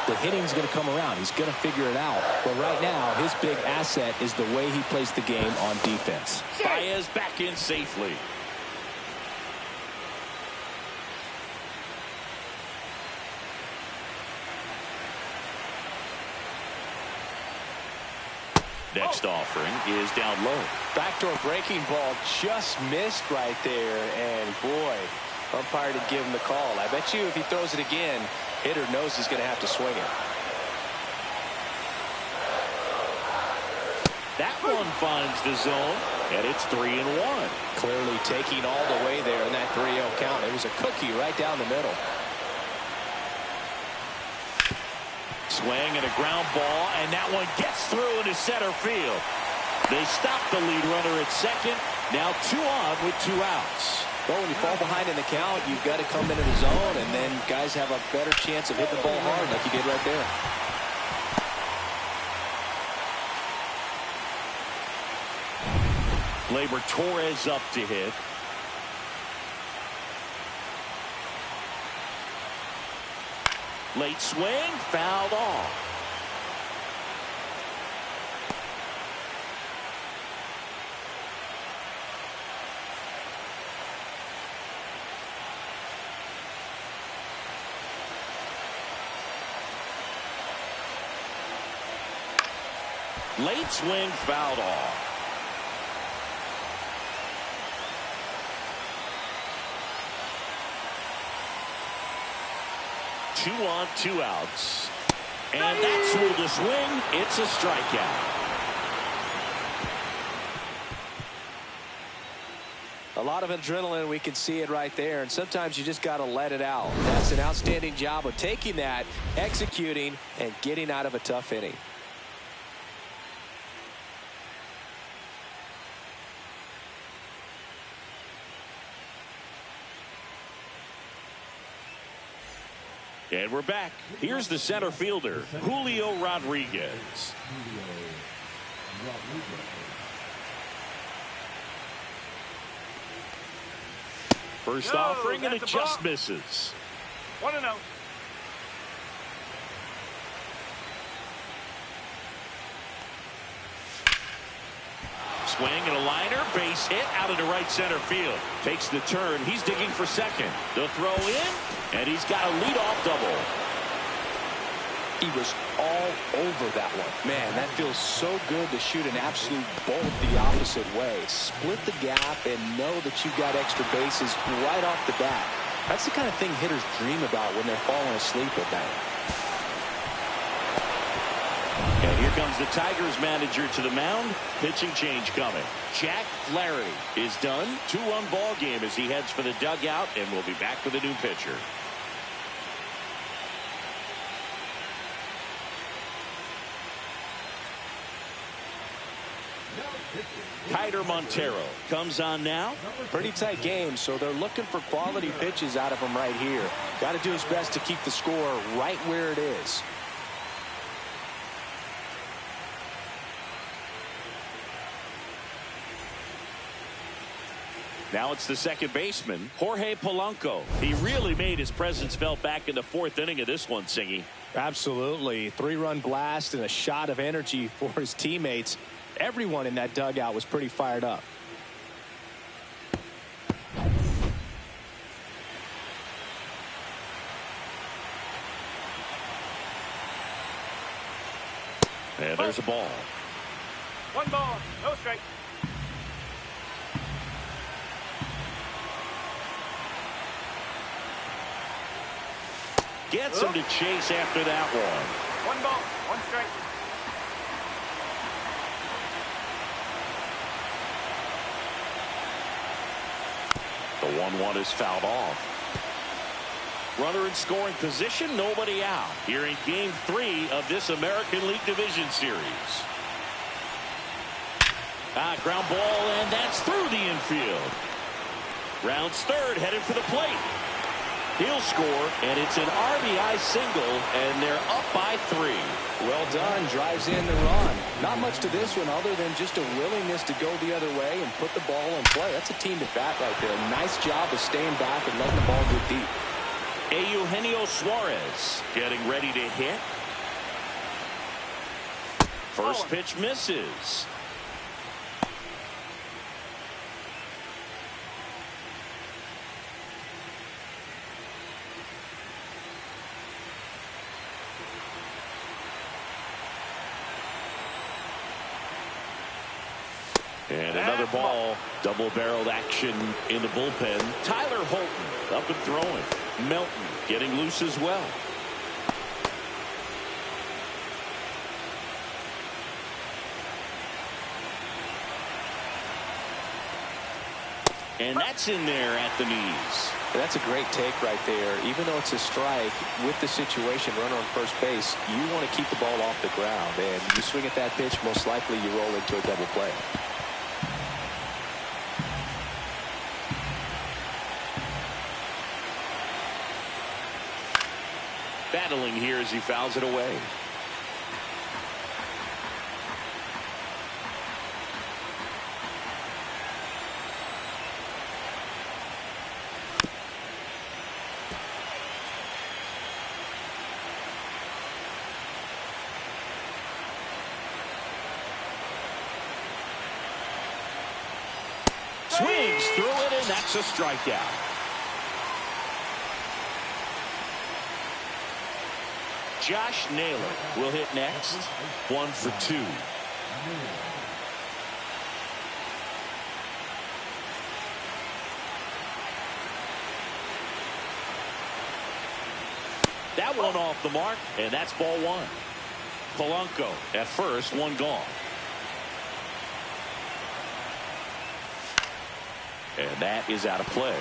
The hitting's going to come around. He's going to figure it out. But right now, his big asset is the way he plays the game on defense. Baez back in safely. Next offering is down low. Backdoor breaking ball just missed right there, and boy, umpire didn't give him the call. I bet you if he throws it again, hitter knows he's going to have to swing it. That one finds the zone, and it's 3-1. Clearly taking all the way there in that 3-0 count. It was a cookie right down the middle. Swing and a ground ball, and that one gets through into center field. They stop the lead runner at second. Now 2 on with 2 outs. Well, when you fall behind in the count, you've got to come into the zone, and then guys have a better chance of hitting the ball hard like you did right there. Gleyber Torres up to hit. Late swing, fouled off. Late swing, fouled off. Two on, 2 outs. And that's ruled a swing. It's a strikeout. A lot of adrenaline, we can see it right there, and sometimes you just got to let it out. That's an outstanding job of taking that, executing, and getting out of a tough inning. And we're back. Here's the center fielder, Julio Rodriguez. First offering, and it just misses. 1-0. Swing and a liner, base hit out into right center field. Takes the turn. He's digging for second. The throw in, and he's got a leadoff double. He was all over that one. Man, that feels so good to shoot an absolute bolt the opposite way. Split the gap and know that you've got extra bases right off the bat. That's the kind of thing hitters dream about when they're falling asleep at night. And here comes the Tigers manager to the mound. Pitching change coming. Jack Flaherty is done. 2-1 ball game as he heads for the dugout, and we'll be back with a new pitcher. Kiter Montero comes on now. Pretty tight game, so they're looking for quality pitches out of him right here. Got to do his best to keep the score right where it is. Now it's the second baseman, Jorge Polanco. He really made his presence felt back in the 4th inning of this one, Singy. Absolutely. 3-run blast and a shot of energy for his teammates. Everyone in that dugout was pretty fired up. And there's a ball. 1 ball, no strike. Gets him to chase after that one. 1 ball, 1 strike. The 1-1 is fouled off. Runner in scoring position, nobody out. Here in Game 3 of this American League Division Series. Ground ball, and that's through the infield. Rounds third, headed for the plate. He'll score, and it's an RBI single, and they're up by 3. Well done. Drives in the run. Not much to this one other than just a willingness to go the other way and put the ball in play. That's a team at bat right there. Nice job of staying back and letting the ball get deep. Eugenio Suarez getting ready to hit. First pitch misses. And another ball, double-barreled action in the bullpen. Tyler Holton up and throwing. Melton getting loose as well. And that's in there at the knees. That's a great take right there. Even though it's a strike, with the situation, runner on first base, you want to keep the ball off the ground. And you swing at that pitch, most likely you roll into a double play. Battling here as he fouls it away. Swings through it, and that's a strikeout. Josh Naylor will hit next. 1 for 2. That one off the mark, and that's ball 1. Polanco at first, 1 gone. And that is out of play.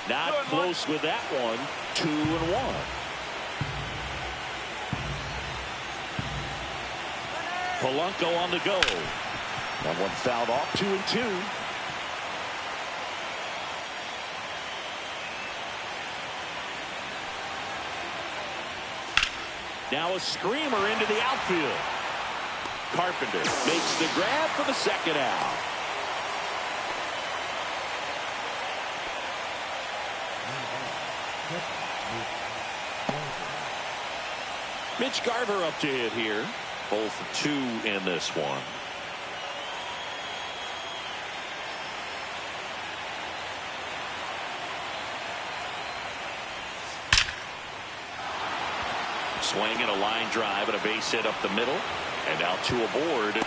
Not close with that one. 2-1. Polanco on the go. That one fouled off. 2-2. Now a screamer into the outfield. Carpenter makes the grab for the second out. Mitch Garver up to hit here. 0 for 2 in this one. Swinging a line drive and a base hit up the middle. And now 2 aboard.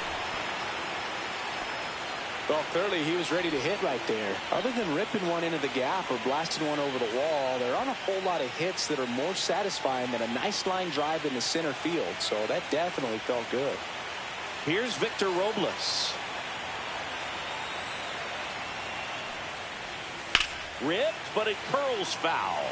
Well, clearly he was ready to hit right there. Other than ripping one into the gap or blasting one over the wall, there aren't a whole lot of hits that are more satisfying than a nice line drive in the center field. So that definitely felt good. Here's Victor Robles. Ripped, but it curls foul.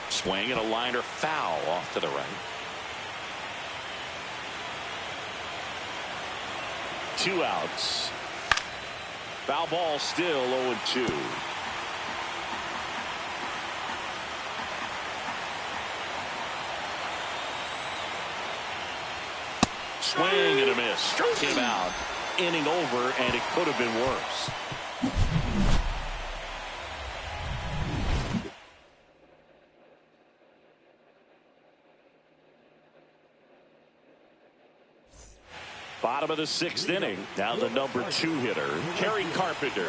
Swing and a liner foul off to the right. 2 outs. Foul ball still 0-2. Swing and a miss. Struck him out. Inning over, and it could have been worse. Bottom of the 6th inning. Now the number 2 hitter, Kerry Carpenter.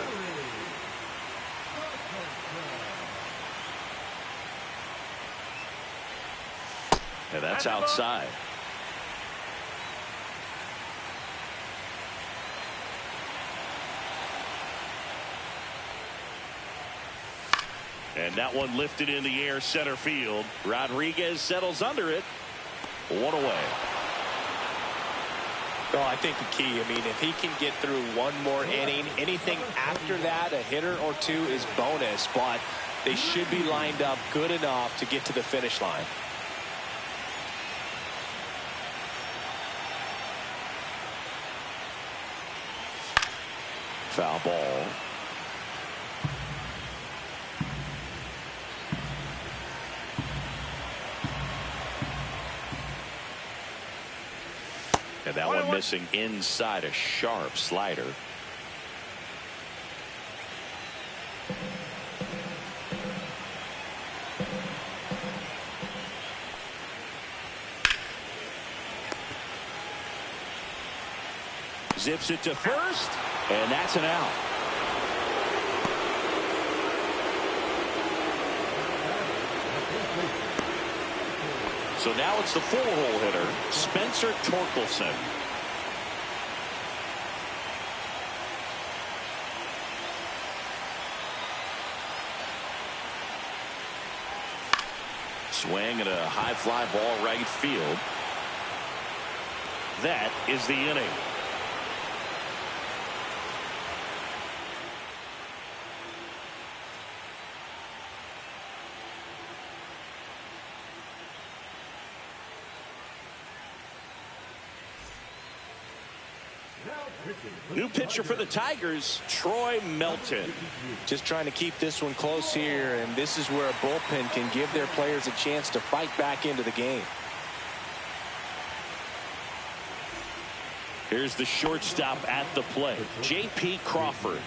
And that's outside. And that one lifted in the air center field. Rodriguez settles under it. 1 away. Well, I think the key, if he can get through one more inning, anything after that, a hitter or 2 is bonus, but they should be lined up good enough to get to the finish line. Foul ball. And that one missing inside, a sharp slider. Zips it to first, and that's an out. So now it's the four-hole hitter, Spencer Torkelson. Swing and a high fly ball right field. That is the inning. New pitcher for the Tigers, Troy Melton. Just trying to keep this one close here, and this is where a bullpen can give their players a chance to fight back into the game. Here's the shortstop at the plate, J.P. Crawford.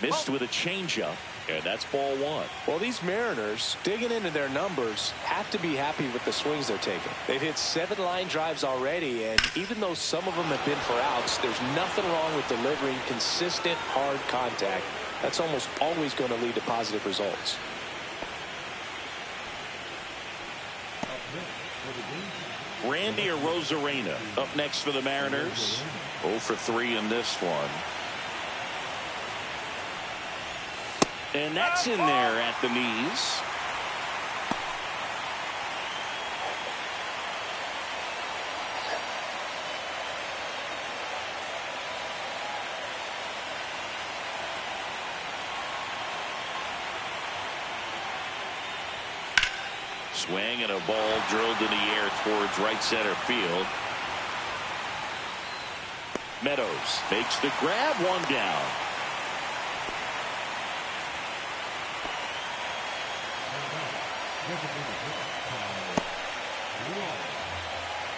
Missed with a changeup. And that's ball one. Well, these Mariners, digging into their numbers, have to be happy with the swings they're taking. They've hit 7 line drives already, and even though some of them have been for outs, there's nothing wrong with delivering consistent, hard contact. That's almost always going to lead to positive results. Randy Arozarena up next for the Mariners. 0 for 3 in this one. And that's in there at the knees. Swing and a ball drilled in the air towards right center field. Meadows makes the grab, one down.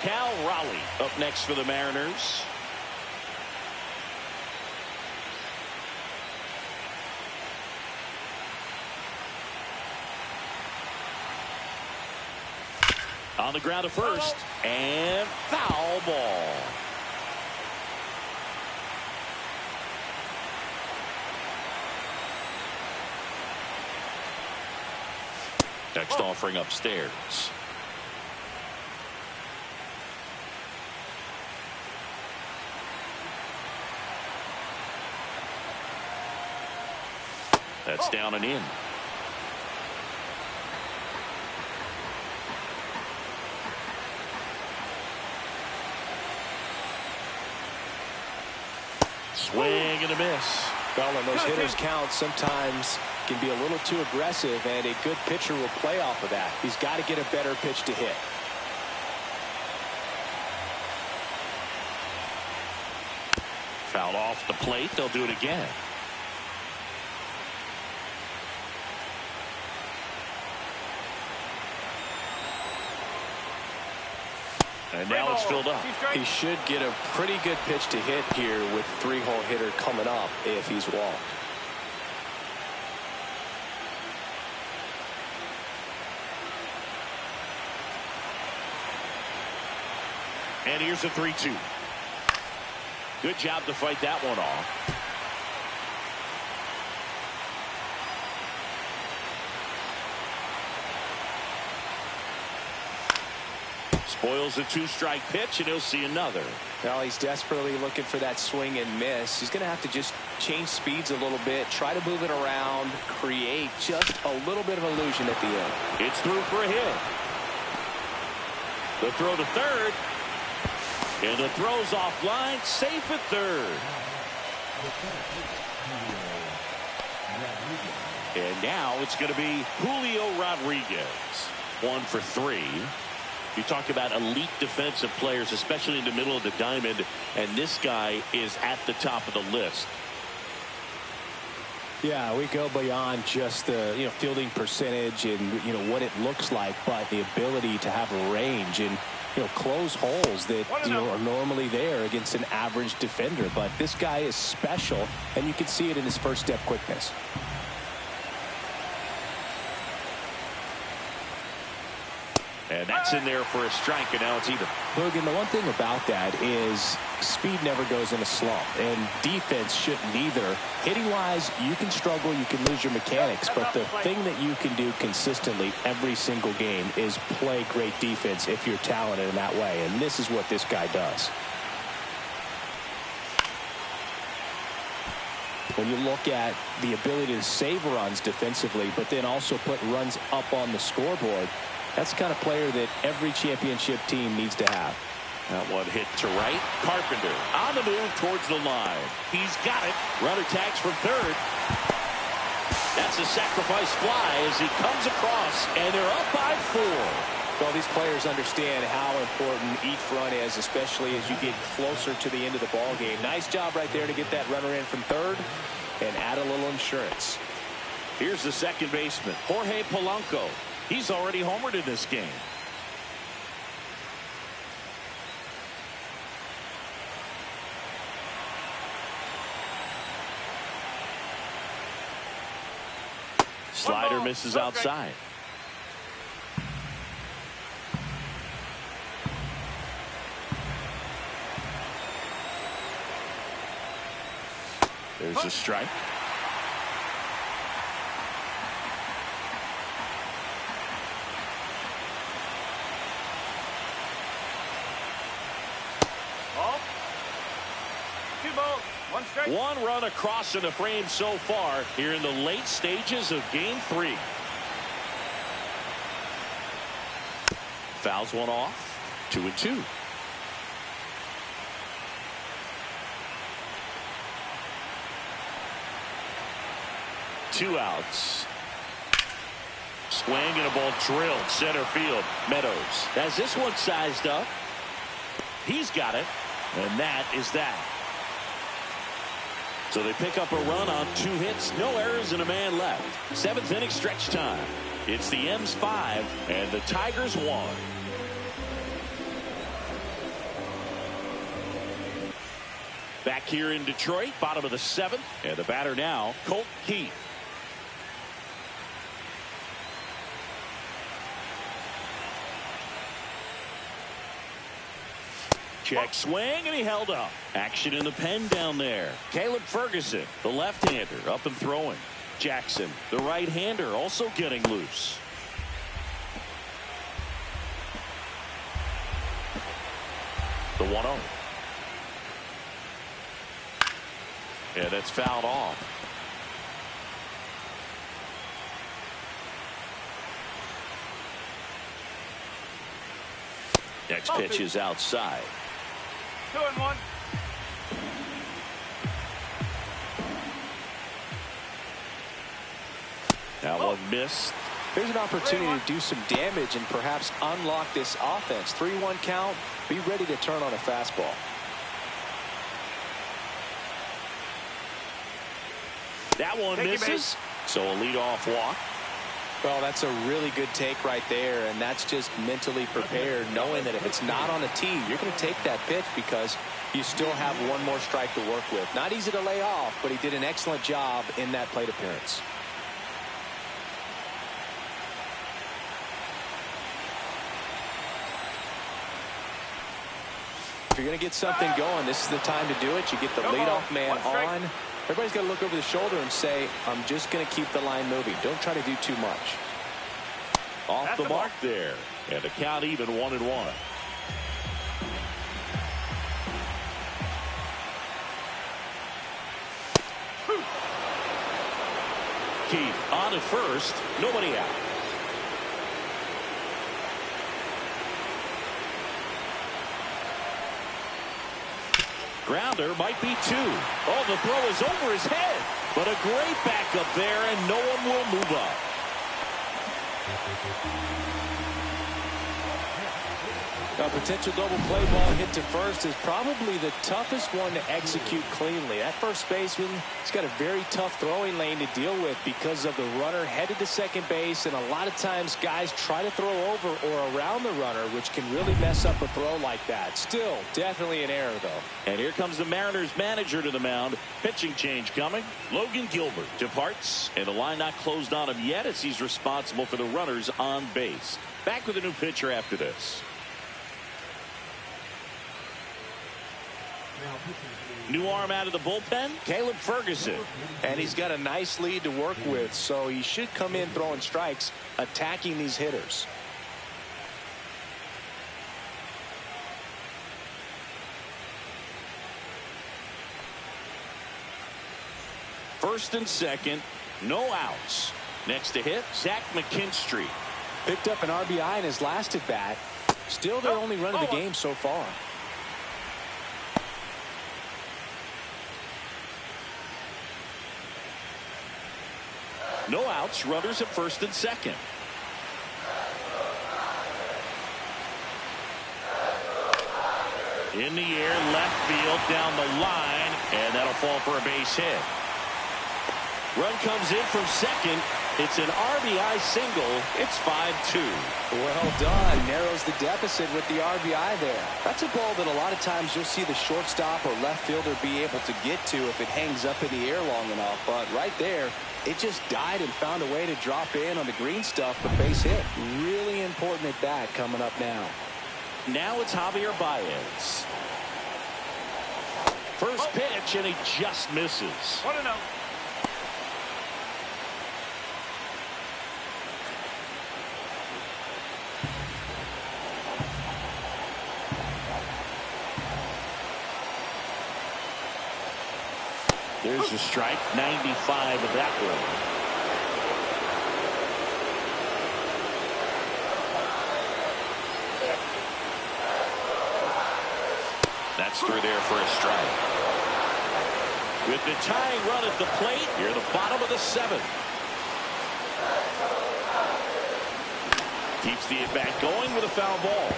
Cal Raleigh up next for the Mariners. On the ground to first, and foul ball. Next offering upstairs. That's down and in. Swing and a miss. Well, and those hitters count sometimes can be a little too aggressive, and a good pitcher will play off of that. He's got to get a better pitch to hit. Fouled off the plate. They'll do it again. And now it's filled up. He should get a pretty good pitch to hit here with 3-hole hitter coming up if he's walked. And here's a 3-2. Good job to fight that one off. Spoils a 2-strike pitch, and he'll see another. Well, he's desperately looking for that swing and miss. He's going to have to just change speeds a little bit, try to move it around, create just a little bit of illusion at the end. It's through for a hit. The throw to third. And the throw's offline, safe at third. And now it's going to be Julio Rodriguez. 1 for 3. You talk about elite defensive players, especially in the middle of the diamond, and this guy is at the top of the list. Yeah, we go beyond just the fielding percentage and what it looks like, but the ability to have a range and close holes that are normally there against an average defender. But this guy is special, and you can see it in his first step quickness. And that's in there for a strike, and now it's even. Logan, the one thing about that is speed never goes in a slump, and defense shouldn't either. Hitting-wise, you can struggle, you can lose your mechanics, but the thing that you can do consistently every single game is play great defense if you're talented in that way, and this is what this guy does. When you look at the ability to save runs defensively, but then also put runs up on the scoreboard, that's the kind of player that every championship team needs to have. That one hit to right. Carpenter on the move towards the line. He's got it. Runner tags from third. That's a sacrifice fly as he comes across, and they're up by 4. Well, these players understand how important each run is, especially as you get closer to the end of the ball game. Nice job right there to get that runner in from third and add a little insurance. Here's the second baseman, Jorge Polanco. He's already homered in this game. Slider misses outside. There's a strike. Ball. 2 balls, 1 strike. 1 run across in the frame so far here in the late stages of game 3. Fouls one off. 2-2. Two outs. Swing and a ball drilled center field. Meadows has this one sized up. He's got it, and that is that. So they pick up a run on 2 hits, no errors, and a man left. 7th inning stretch time. It's the M's 5 and the Tigers 1. Back here in Detroit, bottom of the 7th, and the batter now, Colt Keith. Check swing, and he held up. Action in the pen down there. Caleb Ferguson, the left-hander, up and throwing. Jackson, the right-hander, also getting loose. The 1-0. And that's fouled off. Next pitch is outside. 2-1. That one missed. There's an opportunity to do some damage and perhaps unlock this offense. 3-1 count. Be ready to turn on a fastball. That one misses. So a leadoff walk. Well, that's a really good take right there, and that's just mentally prepared, knowing that if it's not on a tee, you're going to take that pitch because you still have one more strike to work with. Not easy to lay off, but he did an excellent job in that plate appearance. If you're going to get something going, this is the time to do it. You get the leadoff man on. Everybody's got to look over the shoulder and say, I'm just going to keep the line moving. Don't try to do too much. Off the mark there. And the count even 1-1. Keith on at first. Nobody out. Grounder might be 2. Oh, the throw is over his head. But a great backup there, and no one will move up. A potential double play ball hit to first is probably the toughest one to execute cleanly. That first baseman, he's got a very tough throwing lane to deal with because of the runner headed to second base, and a lot of times guys try to throw over or around the runner, which can really mess up a throw like that. Still, definitely an error, though. And here comes the Mariners manager to the mound. Pitching change coming. Logan Gilbert departs, and the line not closed on him yet as he's responsible for the runners on base. Back with a new pitcher after this. New arm out of the bullpen, Caleb Ferguson. And he's got a nice lead to work with, so he should come in throwing strikes, attacking these hitters. First and second, no outs. Next to hit, Zach McKinstry. Picked up an RBI in his last at bat. Still their only run of the game so far. No outs, runners at first and second. In the air, left field, down the line, and that'll fall for a base hit. Run comes in from second. It's an RBI single. It's 5-2. Well done. Narrows the deficit with the RBI there. That's a ball that a lot of times you'll see the shortstop or left fielder be able to get to if it hangs up in the air long enough. But right there, it just died and found a way to drop in on the green stuff for base hit. Really important at bat coming up now. Now it's Javier Baez. First pitch, and he just misses. 1-0. There's a strike, 95 of that one. That's through there for a strike. With the tying run at the plate, here at the bottom of the seventh. Keeps the at-bat going with a foul ball.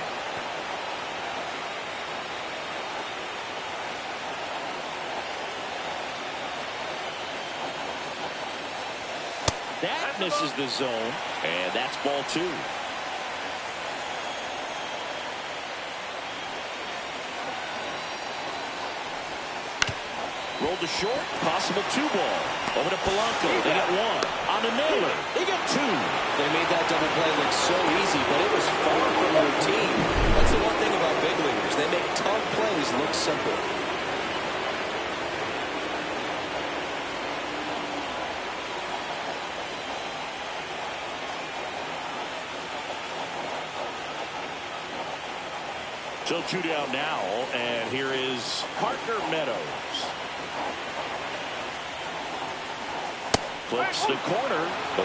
That misses the zone, and that's ball 2. Rolled to short, possible 2-ball. Over to Polanco, they got 1. On the nailer, they got 2. They made that double play look so easy, but it was far from routine. That's the one thing about big leaguers. They make tough plays look simple. So 2 down now, and here is Parker Meadows. Clips the corner, 0-1.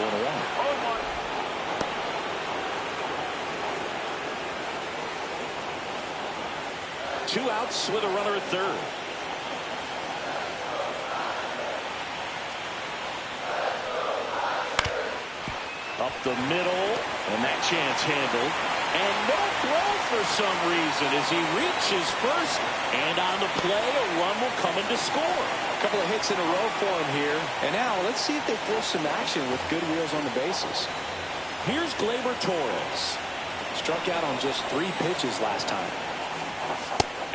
2 outs with a runner at third. Up the middle, and that chance handled. And no throw for some reason as he reaches first. And on the play, a run will come in to score. A couple of hits in a row for him here. And now let's see if they force some action with good wheels on the bases. Here's Gleyber Torres. Struck out on just 3 pitches last time.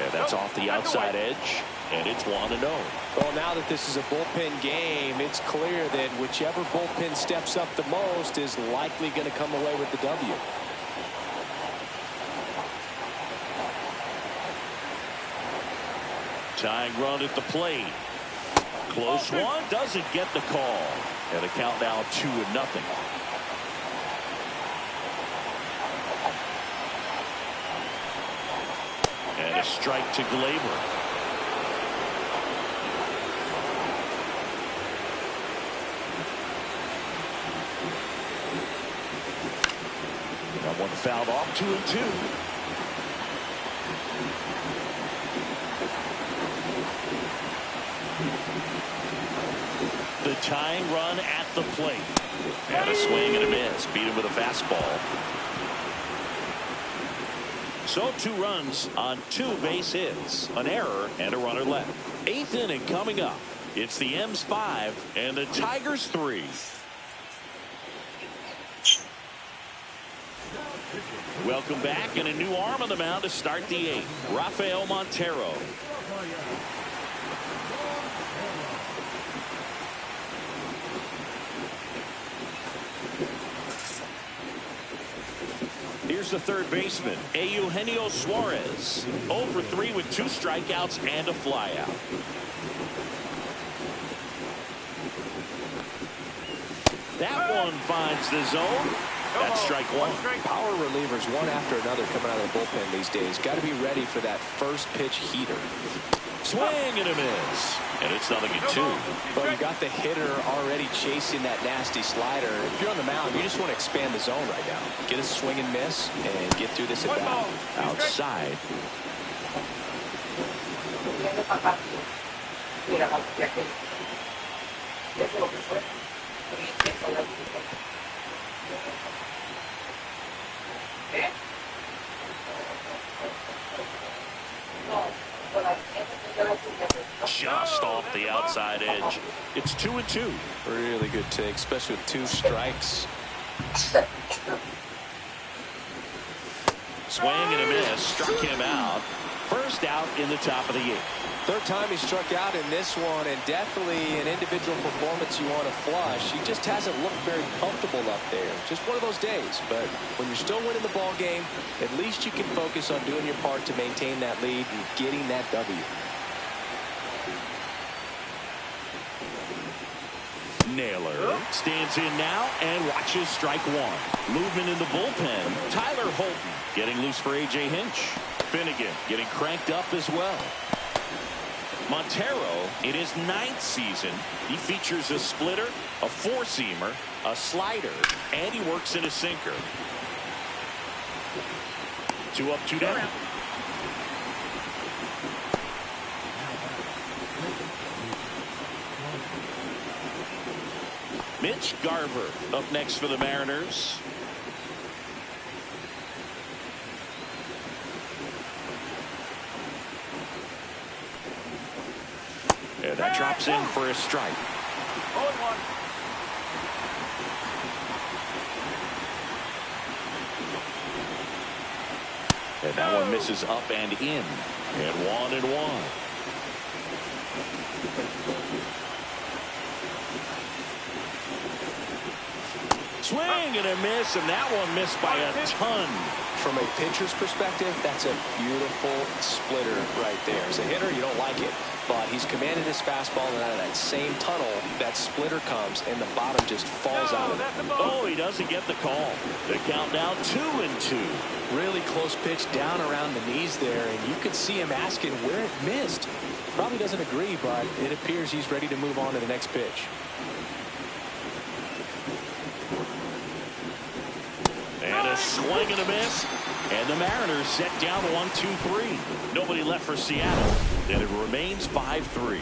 And that's off the outside edge. And it's 1-0. Well, now that this is a bullpen game, it's clear that whichever bullpen steps up the most is likely going to come away with the W. Tying run at the plate. Close one, doesn't get the call. And the count now 2-0. And a strike to Gleyber. That one fouled off, 2-2. The tying run at the plate. And a swing and a miss. Beat him with a fastball. So 2 runs on 2 base hits. An error and a runner left. 8th inning coming up. It's the M's 5 and the Tigers 3. Welcome back, and a new arm on the mound to start the 8th. Rafael Montero. Here's the third baseman, Eugenio Suarez. 0 for 3 with 2 strikeouts and a flyout. That one finds the zone. That's strike one. Power relievers one after another coming out of the bullpen these days. Got to be ready for that first pitch heater. Swing and a miss. And it's 0-2. But you got the hitter already chasing that nasty slider. If you're on the mound, you just want to expand the zone right now. Get a swing and miss and get through this at bat. Outside. Just off the outside edge. It's 2-2. Really good take, especially with 2 strikes. Swing and a miss. Struck him out. First out in the top of the 8th. Third time he struck out in this one, and definitely an individual performance you want to flush. He just hasn't looked very comfortable up there. Just one of those days. But when you're still winning the ball game, at least you can focus on doing your part to maintain that lead and getting that W. Naylor stands in now and watches strike one. Movement in the bullpen. Tyler Holton getting loose for A.J. Hinch. Finnegan getting cranked up as well. Montero, in his 9th season, he features a splitter, a 4-seamer, a slider, and he works in a sinker. 2 up, 2 down. Mitch Garver up next for the Mariners. And that drops in for a strike. 0-1. And that one misses up and in. And 1-1. Swing and a miss, and that one missed by a ton. From a pitcher's perspective, that's a beautiful splitter right there. As a hitter, you don't like it, but he's commanded his fastball, and out of that same tunnel, that splitter comes, and the bottom just falls out of it. Oh, he doesn't get the call. The count now 2-2. Really close pitch down around the knees there, and you could see him asking where it missed. Probably doesn't agree, but it appears he's ready to move on to the next pitch. And a swing and a miss. And the Mariners set down 1-2-3. Nobody left for Seattle. And it remains 5-3.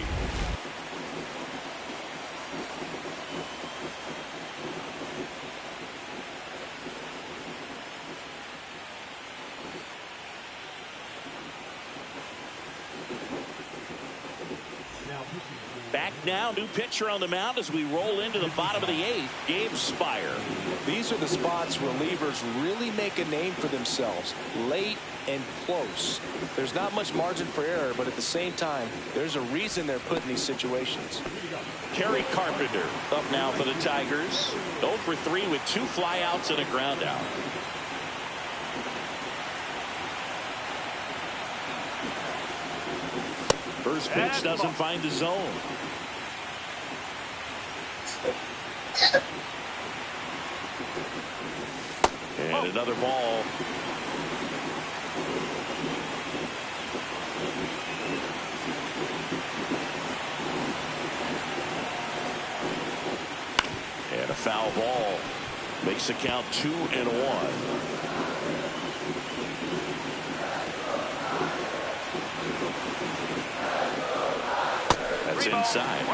Back now, new pitcher on the mound as we roll into the bottom of the 8th. Gabe Spire. These are the spots relievers really make a name for themselves. Late and close. There's not much margin for error, but at the same time, there's a reason they're put in these situations. Kerry Carpenter up now for the Tigers. 0 for 3 with 2 flyouts and a ground out. First pitch doesn't find the zone. And another ball. And a foul ball makes the count 2-1. That's inside.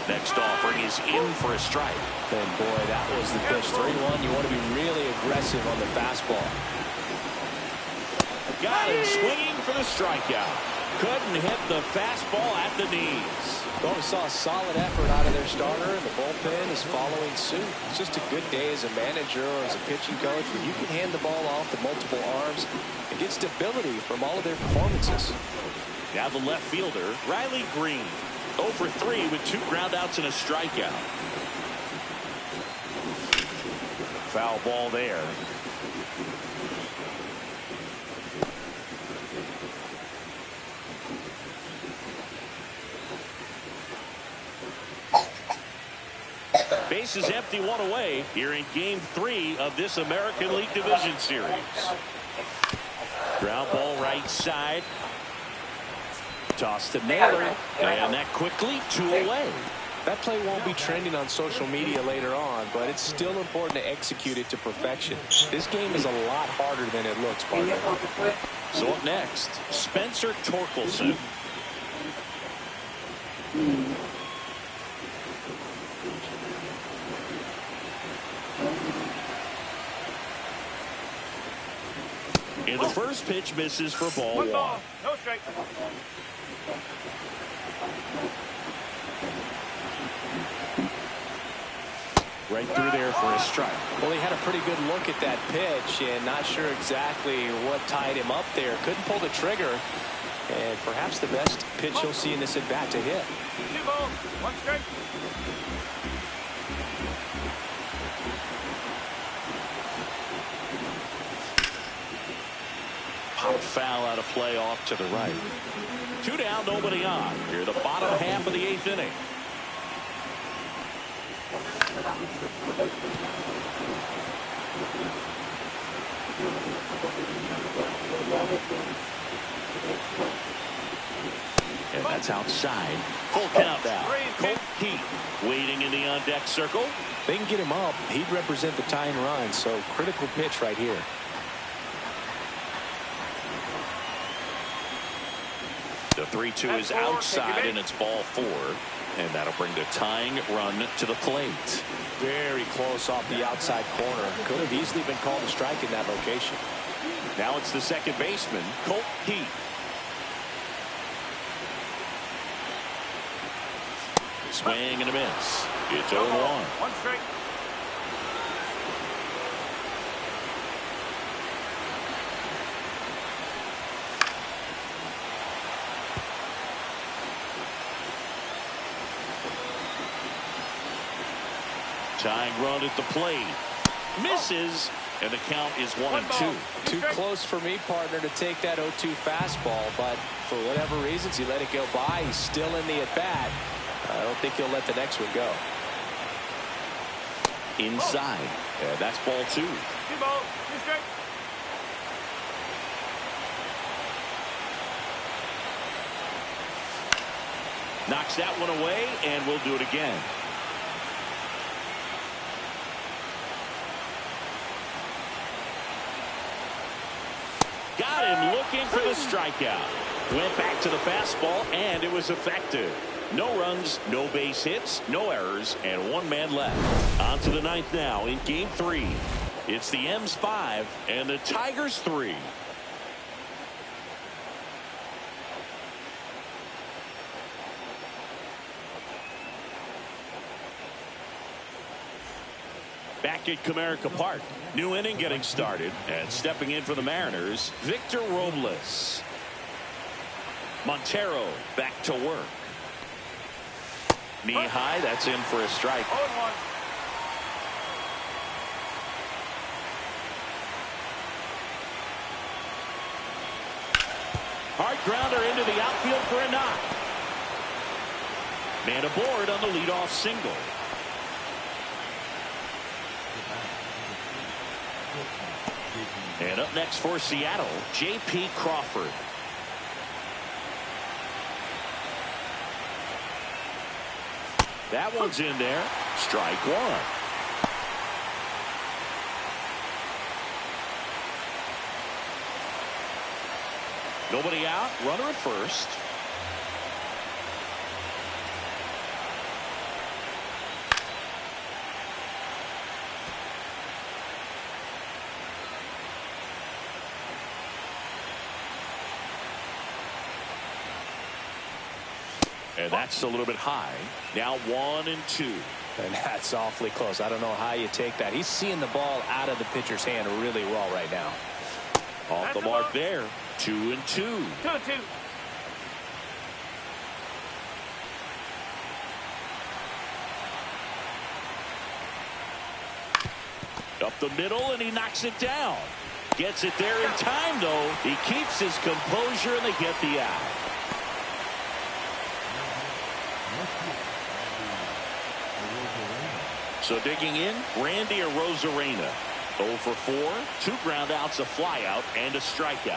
Next offering is in for a strike. And boy, that was the pitch. 3-1. You want to be really aggressive on the fastball. Got him swinging for the strikeout. Couldn't hit the fastball at the knees. Well, we saw a solid effort out of their starter, and the bullpen is following suit. It's just a good day as a manager or as a pitching coach when you can hand the ball off to multiple arms and get stability from all of their performances. Now the left fielder, Riley Green. 0 for 3 with 2 groundouts and a strikeout. Foul ball there. Base is empty, 1 away here in Game 3 of this American League Division Series. Ground ball right side. Toss to Naylor, and that quickly 2 away. That play won't be trending on social media later on, but it's still important to execute it to perfection. This game is a lot harder than it looks, partner. So up next, Spencer Torkelson. And the first pitch misses for ball 1. No strike. Right through there for a strike. Well, he had a pretty good look at that pitch and not sure exactly what tied him up there. Couldn't pull the trigger. And perhaps the best pitch you'll see in this at bat to hit. 2 balls, 1 strike. Pop foul out of play off to the right. 2 down, nobody on. Here the bottom half of the 8th inning. And that's outside. Full count now. Colt Heath waiting in the on-deck circle. They can get him up. He'd represent the tying run, so critical pitch right here. The 3-2 is outside, and it's ball 4. And that'll bring the tying run to the plate. Very close off the outside corner. Could have easily been called a strike in that location. Now it's the second baseman, Colt Heath. Swing and a miss. It's 0-1. 1 strike. Tying run at the plate. Misses, and the count is 1-2. Too close for me, partner, to take that 0-2 fastball, but for whatever reasons, he let it go by. He's still in the at-bat. I don't think he'll let the next one go. Inside. That's ball 2. 2 balls, 2 strikes. Knocks that one away, and we'll do it again. Got him looking for the strikeout. Went back to the fastball, and it was effective. No runs, no base hits, no errors, and 1 man left. On to the 9th now in Game 3. It's the M's 5 and the Tigers 3. Back at Comerica Park. New inning getting started. And stepping in for the Mariners, Victor Robles. Montero back to work. Knee high, that's in for a strike. 0-1. Hard grounder into the outfield for a knock. Man aboard on the leadoff single. And up next for Seattle, J.P. Crawford. That one's in there. Strike 1. Nobody out. Runner at first. And that's a little bit high. Now 1-2. And that's awfully close. I don't know how you take that. He's seeing the ball out of the pitcher's hand really well right now. Off the mark there. 2-2. 2-2. Up the middle, and he knocks it down. Gets it there in time, though. He keeps his composure, and they get the out. So digging in, Randy Arozarena. 0 for 4, 2 ground outs, a fly out, and a strikeout.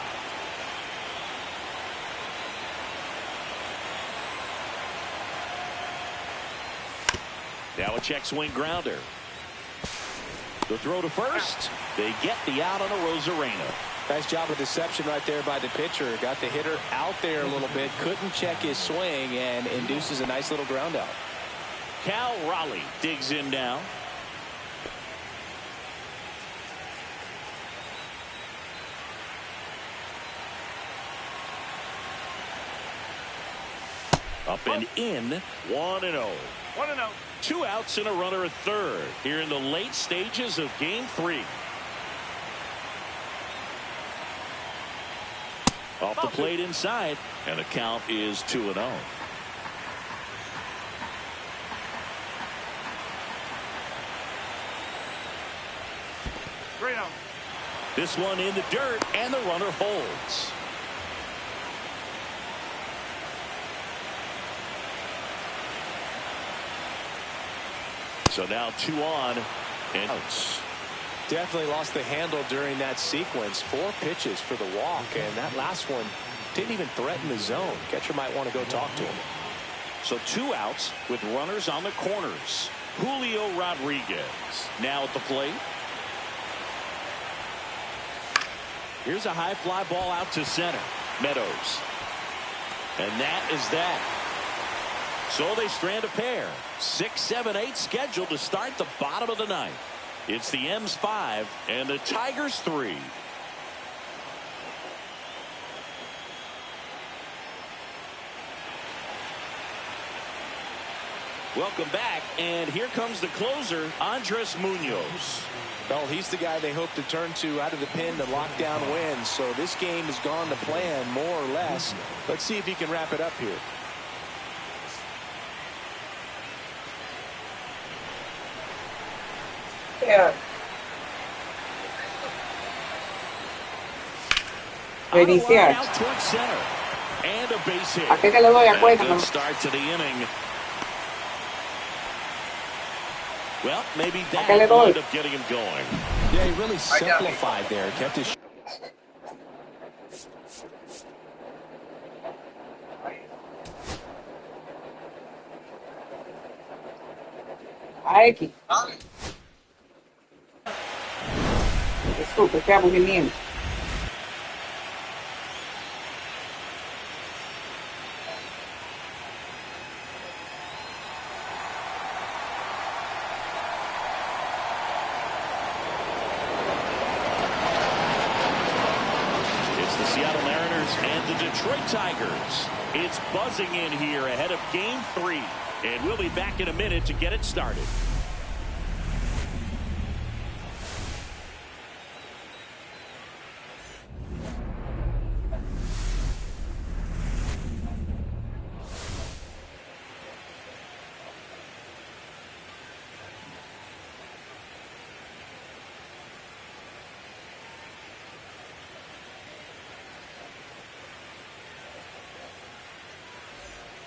Now a check swing grounder. The throw to first. They get the out on Arozarena. Nice job of deception right there by the pitcher. Got the hitter out there a little bit. Couldn't check his swing and induces a nice little ground out. Cal Raleigh digs in now. Up and in, 1-0. 1-0. 2 outs and a runner at third here in the late stages of game 3. Off the plate inside, and the count is 2-0. This one in the dirt, and the runner holds. So now 2 on and outs. Definitely lost the handle during that sequence. 4 pitches for the walk, and that last one didn't even threaten the zone. Catcher might want to go talk to him. So 2 outs with runners on the corners. Julio Rodriguez now at the plate. Here's a high fly ball out to center. Meadows. And that is that. So they strand a pair. 6, 7, 8 scheduled to start the bottom of the ninth. It's the M's 5 and the Tigers 3. Welcome back, and here comes the closer, Andres Munoz. Well, he's the guy they hope to turn to out of the pen to lock down wins. So this game has gone to plan, more or less. Let's see if he can wrap it up here. Yeah. Reiniciar. Out towards center. And a base hit. ¿A qué le doy? And a good Acuérdame. start to the inning. Well, maybe that qué le will doy? end up getting him going. Yeah, he really simplified there. Kept his... A X. Desculpa, que aburrimiento. It's the Seattle Mariners and the Detroit Tigers. It's buzzing in here ahead of game 3. And we'll be back in a minute to get it started.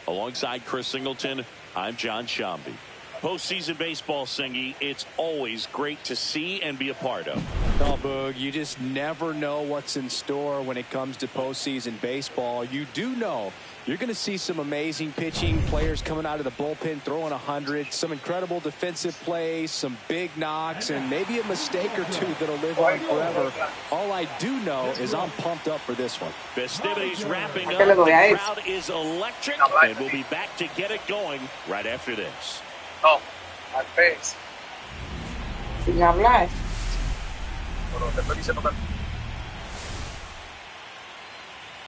Alongside Chris Singleton, I'm John Shambi. Postseason baseball, Singy, it's always great to see and be a part of. Oh, Boog, you just never know what's in store when it comes to postseason baseball. You do know you're going to see some amazing pitching, players coming out of the bullpen throwing 100, some incredible defensive plays, some big knocks, and maybe a mistake or two that'll live on forever. All I do know is I'm pumped up for this one. Festivities wrapping up. The crowd is electric, and we'll be back to get it going right after this. No, al face. Sin hablar. Pero te estoy diciendo que